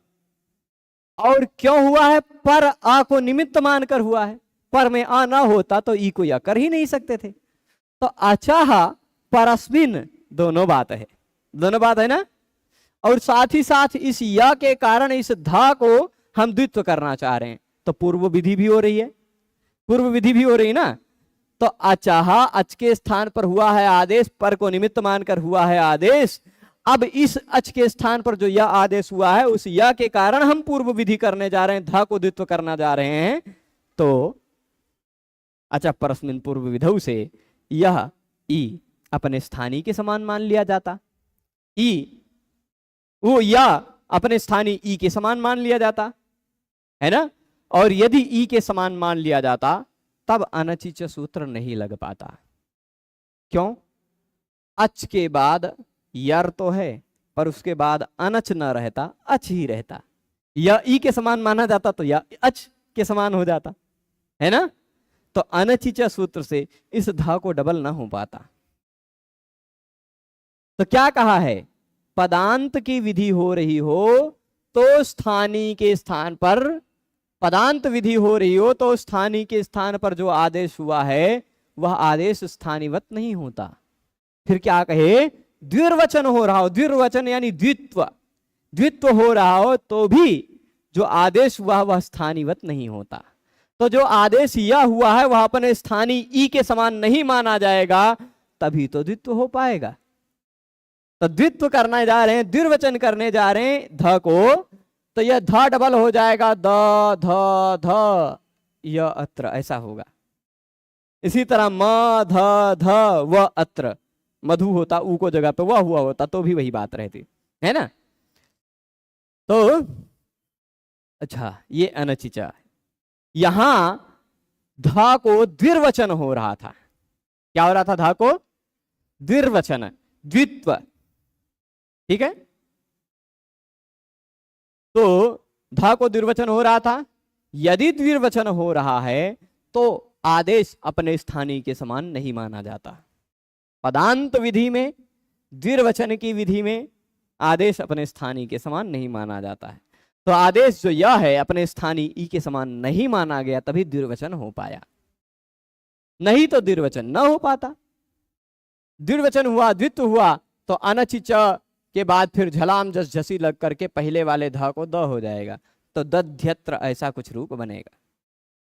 और क्यों हुआ है, पर आ को निमित्त मानकर हुआ है, पर में आ ना होता तो ई को यह कर ही नहीं सकते थे। तो अचाह परस्मिन, दोनों बात है ना। और साथ ही साथ इस या के कारण इस धा को हम द्वित्व करना चाह रहे हैं, तो पूर्व विधि भी हो रही है, ना। तो अचाह, अच के स्थान पर हुआ है आदेश, पर को निमित्त मानकर हुआ है आदेश। अब इस अच के स्थान पर जो यह आदेश हुआ है, उस या के कारण हम पूर्व विधि करने जा रहे हैं, धा को द्वित्व करना जा रहे हैं। तो अच्छा, परस्मिन पूर्व विधौ से यह ई अपने स्थानीय के समान मान लिया जाता, ई वो या अपने स्थानीय ई के समान मान लिया जाता है ना। और यदि ई के समान मान लिया जाता तब अनचिच सूत्र नहीं लग पाता। क्यों, अच के बाद यर तो है, पर उसके बाद अनच न रहता, अच ही रहता। या ई के समान माना जाता तो या अच के समान हो जाता है ना। तो अनचिच सूत्र से इस धा को डबल ना हो पाता। तो क्या कहा है, पदांत की विधि हो रही हो तो स्थानीय के स्थान पर, पदांत विधि हो रही हो तो स्थानीय के स्थान पर जो आदेश हुआ है वह आदेश स्थानीवत नहीं होता। फिर क्या कहे, द्विर्वचन हो रहा हो, द्विर्वचन यानी द्वित्व हो रहा हो तो भी जो आदेश हुआ वह स्थानीवत नहीं होता। तो जो आदेश यह हुआ है वह अपने स्थानीय ई के समान नहीं माना जाएगा, तभी तो द्वित्व हो पाएगा। तो द्वित्व करने जा रहे हैं, द्विर्वचन करने जा रहे हैं ध को, तो यह ध डबल हो जाएगा, द ध ध, यह अत्र, ऐसा होगा। इसी तरह म ध ध व अत्र, मधु होता ऊ को जगह पे वह हुआ होता तो भी वही बात रहती है ना। तो अच्छा, ये अनचिचा, यहां धा को द्विर्वचन हो रहा था। क्या हो रहा था, धा को द्विर्वचन, द्वित्व, ठीक है। तो धा को द्विर्वचन हो रहा था। यदि द्विर्वचन हो रहा है तो आदेश अपने स्थानीय के समान नहीं माना जाता। पदांत विधि में, द्विर्वचन की विधि में आदेश अपने स्थानीय के समान नहीं माना जाता है। तो आदेश जो यह है अपने स्थानीय ई के समान नहीं माना गया, तभी द्विर्वचन हो पाया, नहीं तो द्विर्वचन न हो पाता। द्विर्वचन हुआ, द्वित्व हुआ तो अनचिच के बाद फिर झलाम जस झसी लग करके पहले वाले ध को द हो जाएगा, तो दध्यत्र ऐसा कुछ रूप बनेगा।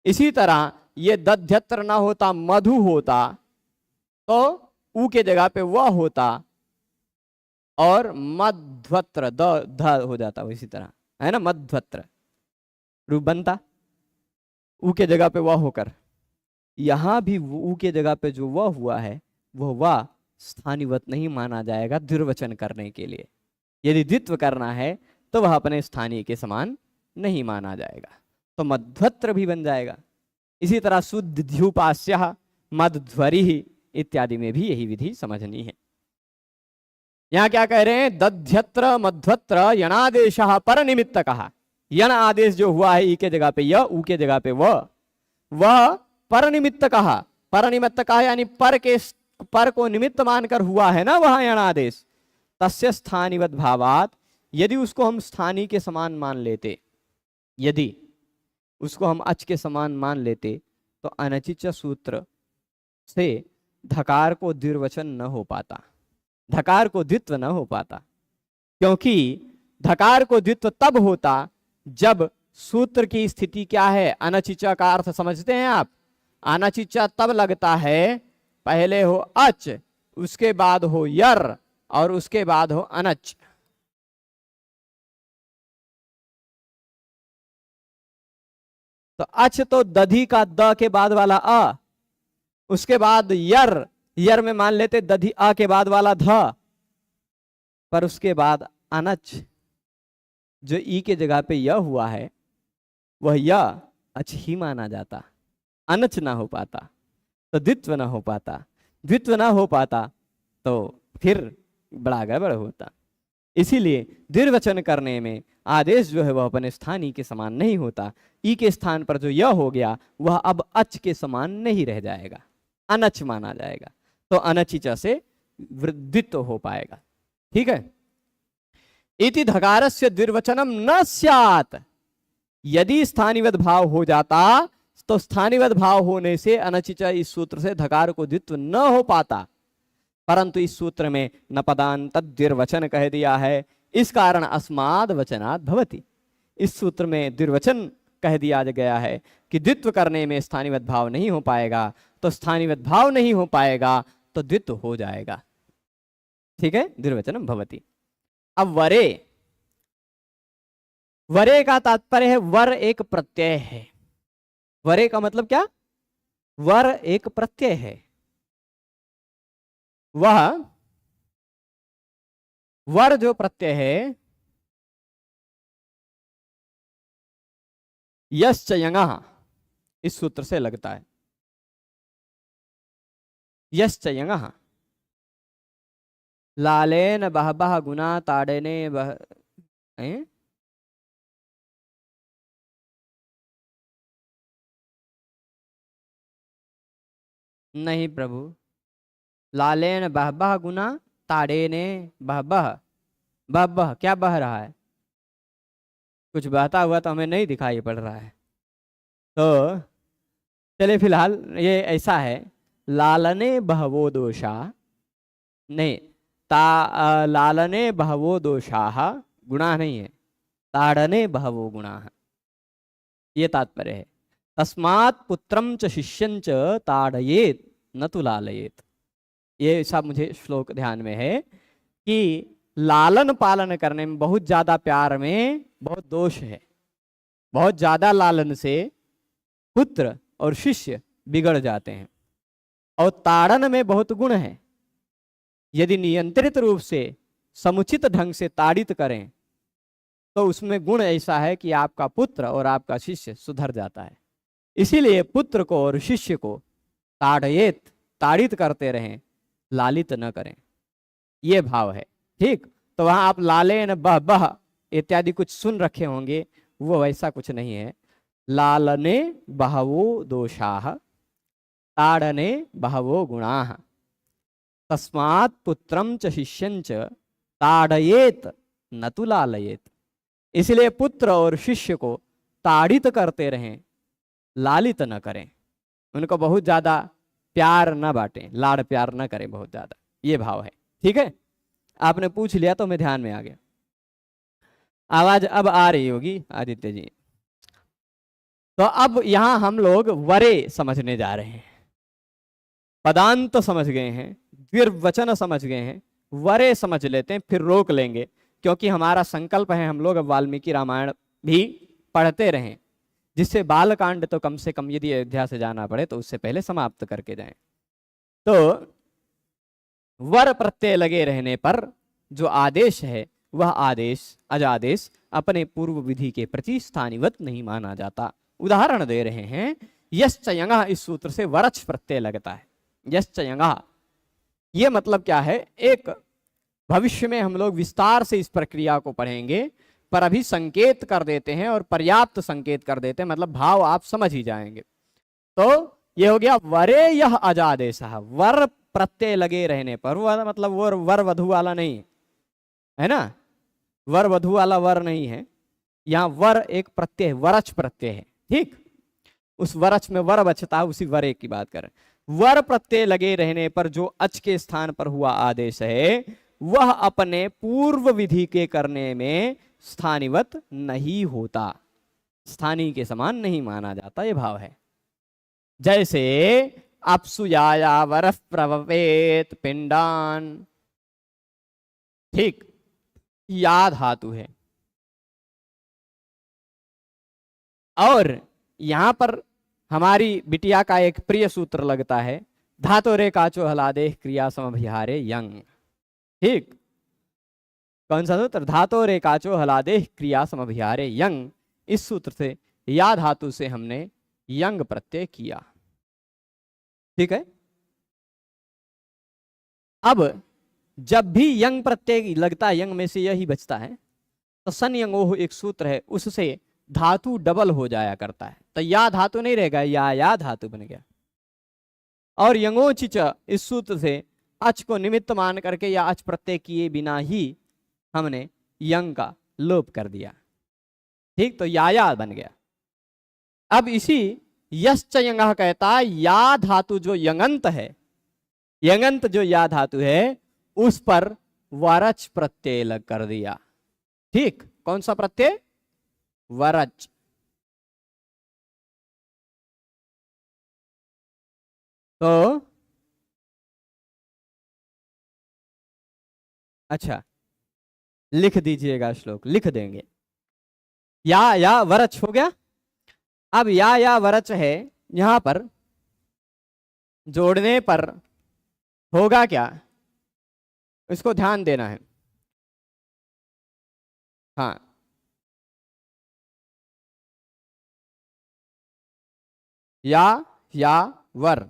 इसी तरह ये दध्यत्र ना होता, मधु होता तो ऊ के जगह पे वह होता और मध्वत्र द ध हो जाता, इसी तरह है ना, मध्वत्र रूप बनता ऊ के जगह पे वह होकर। यहां भी ऊ के जगह पे जो वह हुआ है वह वह स्थानीवत नहीं माना जाएगा द्विर्वचन करने के लिए। यदि द्वित्व करना है तो वह अपने स्थानीय के समान नहीं माना जाएगा, तो मध्वत्र भी बन जाएगा। इसी तरह शुद्ध ध्युपास्य मध्वरि इत्यादि में भी यही विधि समझनी है। यहां क्या कह रहे हैं, दध्यत्र मध्वत्र यणादेश पर निमित्त कहा। यण आदेश जो हुआ है ई के जगह पे य, ऊ के जगह पे वह पर निमित्त कहा। पर निमित्त कहा यानी पर को निमित्त मानकर हुआ है ना वह यण आदेश। तस्य स्थानीवत भावात, यदि उसको हम स्थानीय के समान मान लेते, यदि उसको हम अच के समान मान लेते तो अनचिच सूत्र से धकार को द्विर्वचन न हो पाता, धकार को द्वित्व न हो पाता, क्योंकि धकार को द्वित्व तब होता जब सूत्र की स्थिति क्या है, अनचिचा का अर्थ समझते हैं आप। अनचिचा तब लगता है पहले हो अच, उसके बाद हो यर और उसके बाद हो अनच। तो अच तो दधी का द के बाद वाला अ, उसके बाद यर, यर में मान लेते दधी अ के बाद वाला ध, पर उसके बाद अनच जो ई के जगह पे य हुआ है वह य अच ही माना जाता, अनच ना हो पाता, तो द्वित्व ना हो पाता। द्वित्व ना हो पाता तो फिर बड़ा गड़बड़ होता। इसीलिए द्विर्वचन करने में आदेश जो है वह अपने स्थानीय के समान नहीं होता। ई के स्थान पर जो य हो गया वह अब अच के समान नहीं रह जाएगा, अनच माना जाएगा, तो अनचिच से द्वित्व हो पाएगा। ठीक है। इति धकारस्य द्विर्वचनम न स्यात्, यदि स्थानिवद भाव हो जाता तो स्थानिवद भाव होने से अनचिच इस सूत्र से धकार को द्वित्व न हो पाता, परंतु इस सूत्र में न पदांत द्विर्वचन कह दिया है, इस कारण अस्माद वचनात् भवति। इस सूत्र में द्विर्वचन कह दिया गया है कि द्वित्व करने में स्थानिवद भाव नहीं हो पाएगा, तो स्थानिवद भाव नहीं हो पाएगा तो द्वित्व हो जाएगा। ठीक है, द्विर्वचनम भवति। अब वरे, वरे का तात्पर्य है वर एक प्रत्यय है। वरे का मतलब क्या, वर एक प्रत्यय है। वह वर जो प्रत्यय है यश्च यङः इस सूत्र से लगता है। यश्च यङः लालेन बहबह गुना ताड़ने बह, नहीं प्रभु, लालेन बहबह गुना ताड़ेने बहबह, बहबह क्या बह रहा है, कुछ बहता हुआ तो हमें नहीं दिखाई पड़ रहा है। तो चलिए फिलहाल ये ऐसा है, लालने बहवो दोषा, नहीं लालने बहवो दोषाः गुणा नहीं है, ताड़ने बहवो गुणाः, ये तात्पर्य है। तस्मात् पुत्रम च शिष्यं च ताड़येत न तु लालयेत। ये सब मुझे श्लोक ध्यान में है कि लालन पालन करने में, बहुत ज्यादा प्यार में बहुत दोष है। बहुत ज्यादा लालन से पुत्र और शिष्य बिगड़ जाते हैं, और ताड़न में बहुत गुण है। यदि नियंत्रित रूप से समुचित ढंग से ताड़ित करें तो उसमें गुण ऐसा है कि आपका पुत्र और आपका शिष्य सुधर जाता है। इसीलिए पुत्र को और शिष्य को ताड़येत, ताड़ित करते रहें, लालित न करें, ये भाव है। ठीक, तो वहां आप लालेन बह बह इत्यादि कुछ सुन रखे होंगे, वो वैसा कुछ नहीं है। लालने बहवो दोषाः ताड़ने बहवो गुणाः तस्मात् पुत्रम च शिष्यं च ताड़येत न तु लालयेत। इसलिए पुत्र और शिष्य को ताड़ित करते रहें, लालित न करें, उनको बहुत ज्यादा प्यार न बांटें, लाड़ प्यार न करें बहुत ज्यादा, ये भाव है। ठीक है, आपने पूछ लिया तो मैं ध्यान में आ गया। आवाज अब आ रही होगी आदित्य जी। तो अब यहां हम लोग वरे समझने जा रहे हैं। पदांत तो समझ गए हैं, द्विर्वचन समझ गए हैं, वरे समझ लेते हैं, फिर रोक लेंगे, क्योंकि हमारा संकल्प है हम लोग अब वाल्मीकि रामायण भी पढ़ते रहें, जिससे बालकांड तो कम से कम यदि अयोध्या से जाना पड़े तो उससे पहले समाप्त करके जाएं। तो वर प्रत्यय लगे रहने पर जो आदेश है वह आदेश अजादेश अपने पूर्व विधि के प्रति स्थानिवत नहीं माना जाता। उदाहरण दे रहे हैं, यश्च यङः इस सूत्र से वरच प्रत्यय लगता है। यश्च यङः ये मतलब क्या है, एक भविष्य में हम लोग विस्तार से इस प्रक्रिया को पढ़ेंगे, पर अभी संकेत कर देते हैं और पर्याप्त संकेत कर देते हैं, मतलब भाव आप समझ ही जाएंगे। तो ये हो गया वरे यह अजादेश, वर प्रत्यय लगे रहने पर, वह मतलब वर वधु वाला नहीं है ना, वर वधु वाला वर नहीं है, यहाँ वर एक प्रत्यय, वरच प्रत्यय है। ठीक, उस वरच में वर बचता है, उसी वरे की बात करें। वर प्रत्यय लगे रहने पर जो अच के स्थान पर हुआ आदेश है वह अपने पूर्व विधि के करने में स्थानिवत नहीं होता, स्थानीय के समान नहीं माना जाता, ये भाव है। जैसे अपसु याया वरफ प्रवपेत पिंडान, ठीक, या धातु है। और यहां पर हमारी बिटिया का एक प्रिय सूत्र लगता है, धातो रे काचो हलादे क्रिया समभिहारे यंग। ठीक, कौन सा सूत्र? धातो रे काचो हलादे क्रिया समभिहारे यंग। इस सूत्र से या धातु से हमने यंग प्रत्यय किया। ठीक है। अब जब भी यंग प्रत्यय लगता है, यंग में से यही बचता है, तो सन यंगोह एक सूत्र है, उससे धातु डबल हो जाया करता है। तो या धातु नहीं रहेगा, या धातु बन गया। और यंगोचिच इस सूत्र से अच को निमित्त मान करके या अच प्रत्यय किए बिना ही हमने यंग का लोप कर दिया। ठीक, तो या बन गया। अब इसी यश्च यंगः कहता है या धातु जो यंगंत है, यंगंत जो या धातु है उस पर वरच प्रत्यय लग कर दिया। ठीक, कौन सा प्रत्यय? वरच। तो अच्छा लिख दीजिएगा, श्लोक लिख देंगे। या वरच हो गया। अब या वरच है, यहां पर जोड़ने पर होगा क्या, इसको ध्यान देना है। हाँ, या वर,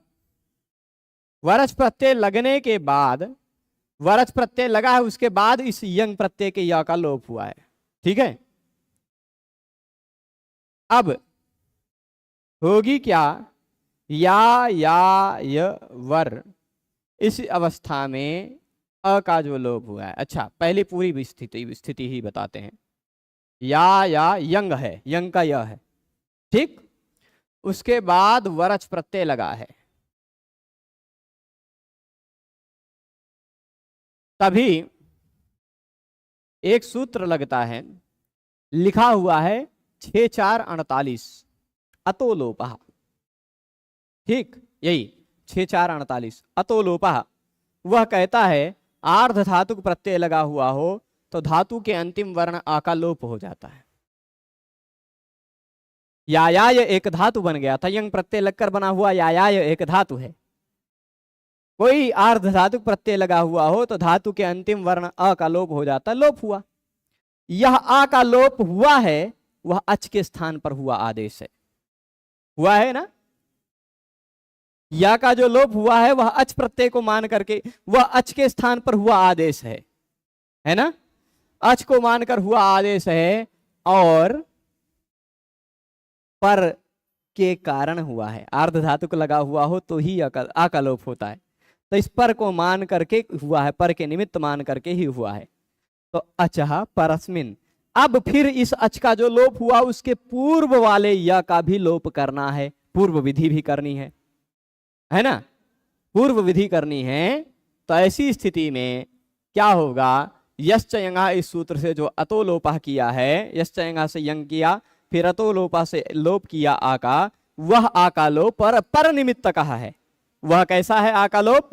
वरच प्रत्यय लगने के बाद, वरच प्रत्यय लगा है उसके बाद इस यंग प्रत्यय के या का लोप हुआ है। ठीक है। अब होगी क्या, या वर, इस अवस्था में अ का जो लोप हुआ है। अच्छा, पहले पूरी स्थिति ही बताते हैं। या यंग है, यंग का यह है। ठीक, उसके बाद वरच प्रत्यय लगा है, तभी एक सूत्र लगता है, लिखा हुआ है 6-4-48 अतोलोपः। ठीक, यही 6-4-48 अतोलोपः। वह कहता है आर्ध धातु प्रत्यय लगा हुआ हो तो धातु के अंतिम वर्ण आ का लोप हो जाता है। या एक धातु बन गया था, यंग प्रत्यय लगकर बना हुआ या एक धातु है। कोई आर्ध धातु प्रत्यय लगा हुआ हो तो धातु के अंतिम वर्ण अ का लोप हो जाता है, लोप हुआ। यह आ का लोप हुआ है, वह अच के स्थान पर हुआ आदेश है, हुआ है ना। या का जो लोप हुआ है वह अच प्रत्यय को मान करके, वह अच के स्थान पर हुआ आदेश है ना, अच को मानकर हुआ आदेश है और पर के कारण हुआ है। आर्ध धातु को लगा हुआ हो तो ही आ का लोप होता है, तो इस पर को मान करके हुआ है, पर के निमित्त मान करके ही हुआ है। तो अचः परस्मिन, अब फिर इस अच का जो लोप हुआ उसके पूर्व वाले या का भी लोप करना है, पूर्व विधि भी करनी है ना, पूर्व विधि करनी है। तो ऐसी स्थिति में क्या होगा, यश्च यंगा, इस सूत्र से जो अतोलोपः किया है, यश्च यंगा से यंग किया, फिर अतोलोपा से लोप किया आ का, वह आ का लोप पर निमित्त कहा है। वह कैसा है आ का लोप?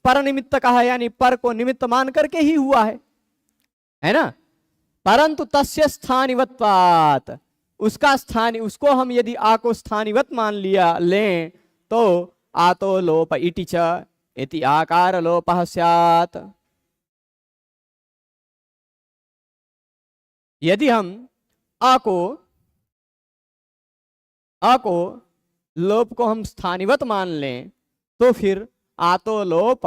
पर निमित्त कहा है, यानी पर को निमित्त मान करके ही हुआ है ना। परंतु तस्य स्थानिवत्वात्, उसका स्थानी, उसको हम यदि आ को स्थानिवत मान लिया लें तो आतो लोप इति च इति आकार लोपः स्यात्। यदि हम आ को लोप को हम स्थानिवत मान लें तो फिर आतो लोप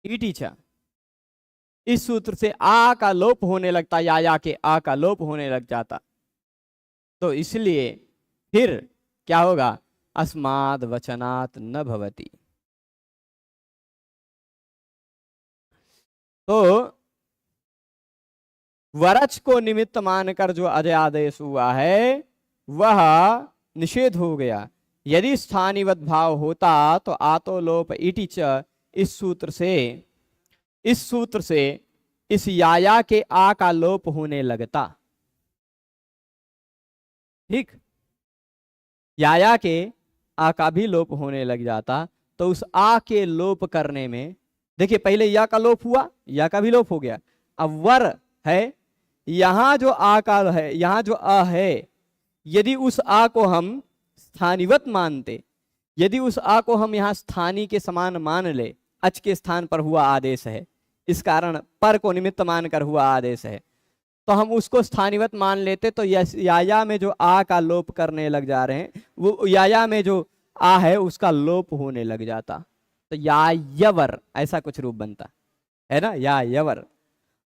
इति च, इस सूत्र से आ का लोप होने लगता, या के आ का लोप होने लग जाता। तो इसलिए फिर क्या होगा, अस्माद् वचनात् न भवति। तो वरच को निमित्त मानकर जो अजय आदेश हुआ है वह निषेध हो गया। यदि स्थानिवत भाव होता तो आतो लोप इति च, इस सूत्र से इस याया के आ का लोप होने लगता। ठीक, याया के आ का भी लोप होने लग जाता। तो उस आ के लोप करने में, देखिए पहले या का लोप हुआ, या का भी लोप हो गया। अब वर है, यहां जो आ का है, यहां जो आ है, यदि उस आ को हम स्थानिवत मानते, यदि उस आ को हम यहां स्थानी के समान मान ले, अच के स्थान पर हुआ आदेश है, इस कारण पर को निमित्त मानकर हुआ आदेश है, तो हम उसको स्थानिवत मान लेते, तो याया में जो आ का लोप करने लग जा रहे हैं, वो याया में जो आ है उसका लोप होने लग जाता। तो यायवर ऐसा कुछ रूप बनता है ना, यायवर,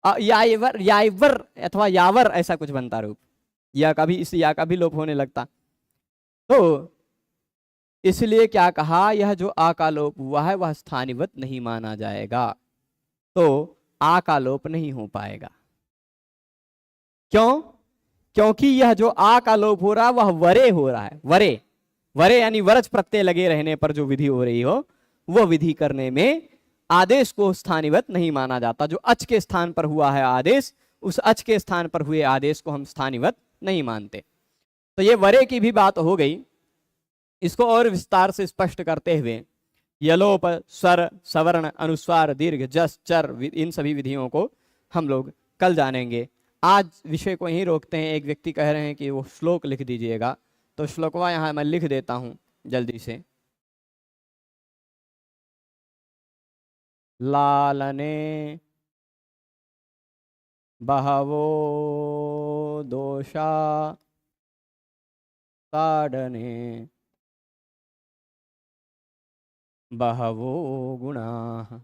यायवर, यायवर अथवा यावर ऐसा कुछ बनता रूप। या का भी, इस या का भी लोप होने लगता। तो इसलिए क्या कहा, यह जो आ का लोप हुआ है वह स्थानिवत नहीं माना जाएगा, तो आ का लोप नहीं हो पाएगा। क्यों? क्योंकि यह जो आ का लोप हो रहा वह वरे हो रहा है। वरे, वरे यानी वरज प्रत्यय लगे रहने पर जो विधि हो रही हो, वह विधि करने में आदेश को स्थानिवत नहीं माना जाता। जो अच के स्थान पर हुआ है आदेश, उस अच के स्थान पर हुए आदेश को हम स्थानिवत नहीं मानते। तो ये वरे की भी बात हो गई। इसको और विस्तार से स्पष्ट करते हुए यलोप, स्वर, सवर्ण, अनुस्वार, दीर्घ, जस, चर, इन सभी विधियों को हम लोग कल जानेंगे। आज विषय को यहीं रोकते हैं। एक व्यक्ति कह रहे हैं कि वो श्लोक लिख दीजिएगा, तो श्लोकवा यहाँ मैं लिख देता हूँ जल्दी से। लालने बहवो दोषा ताडने बहवो गुणाः।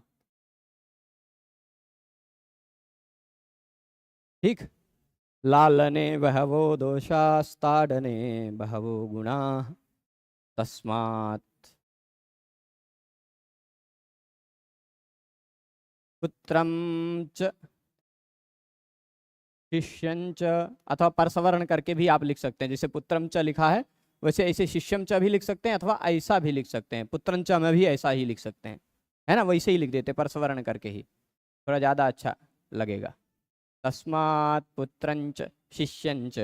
ठीक, लालने बहवो दोषास्ताडने बहवो गुणाः तस्मात् पुत्रं च शिष्यं च, अथवा परसवर्ण करके भी आप लिख सकते हैं। जैसे पुत्रम च लिखा है वैसे ऐसे शिष्यम च भी लिख सकते हैं, अथवा ऐसा भी लिख सकते हैं, पुत्रं च में भी ऐसा ही लिख सकते हैं, है ना, वैसे ही लिख देते परसवर्ण करके ही, थोड़ा ज़्यादा अच्छा लगेगा। तस्मात् पुत्रं च शिष्यं च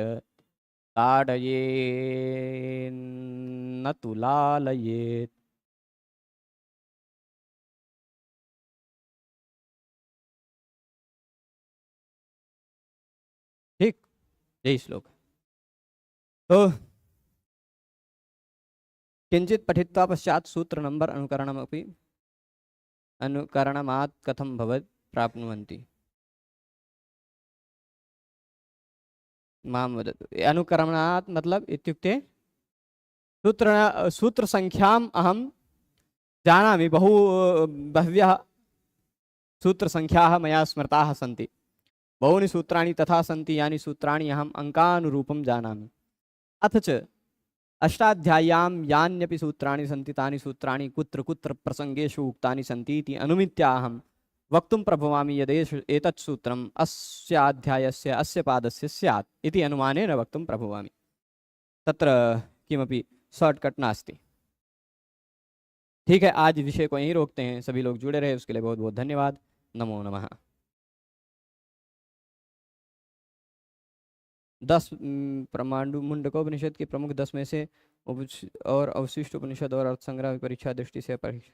ताडयेत् न तु लालयेत्। ठीक, यही श्लोक। तो किंचित पठित्वा पश्चात सूत्र नंबर अनुकरणमपि अनुकरणमात् कथं भवत् प्राप्नुवन्ति मां वदतु। अनुकरणमात् मतलब इत्युक्ते सूत्र संख्याम् अहं जानामि, बह्व्यः सूत्र संख्याः मया स्मृताः सन्ति, बहूनि सूत्राणि तथा सन्ति यानि सूत्राणि अहम् अंकानुरूपं जानामि। अथ च अष्टाध्याय्यां यान्यपि सूत्राणि सन्ति तानि सूत्राणि कुत्र कुत्र प्रसंगेषु उक्तानि सन्ति इति अनुमित्याहं वक्तुं प्रभवामि यदेष एतत् सूत्रम् अस्याध्यायस्य अस्य पादस्य स्यात् इति अनुमानेन वक्तुं प्रभवामि। तत्र किमपि शॉर्टकट नास्ति। ठीक है, आज विषय को यहीं रोकते हैं। सभी लोग जुड़े रहे उसके लिए बहुत बहुत धन्यवाद। नमो नमः। 10 प्रमांडु मुंडकोपनिषद के प्रमुख 10 में से और अवशिष्ट उपनिषद और अर्थ संग्रह परीक्षा दृष्टि से परीक्षा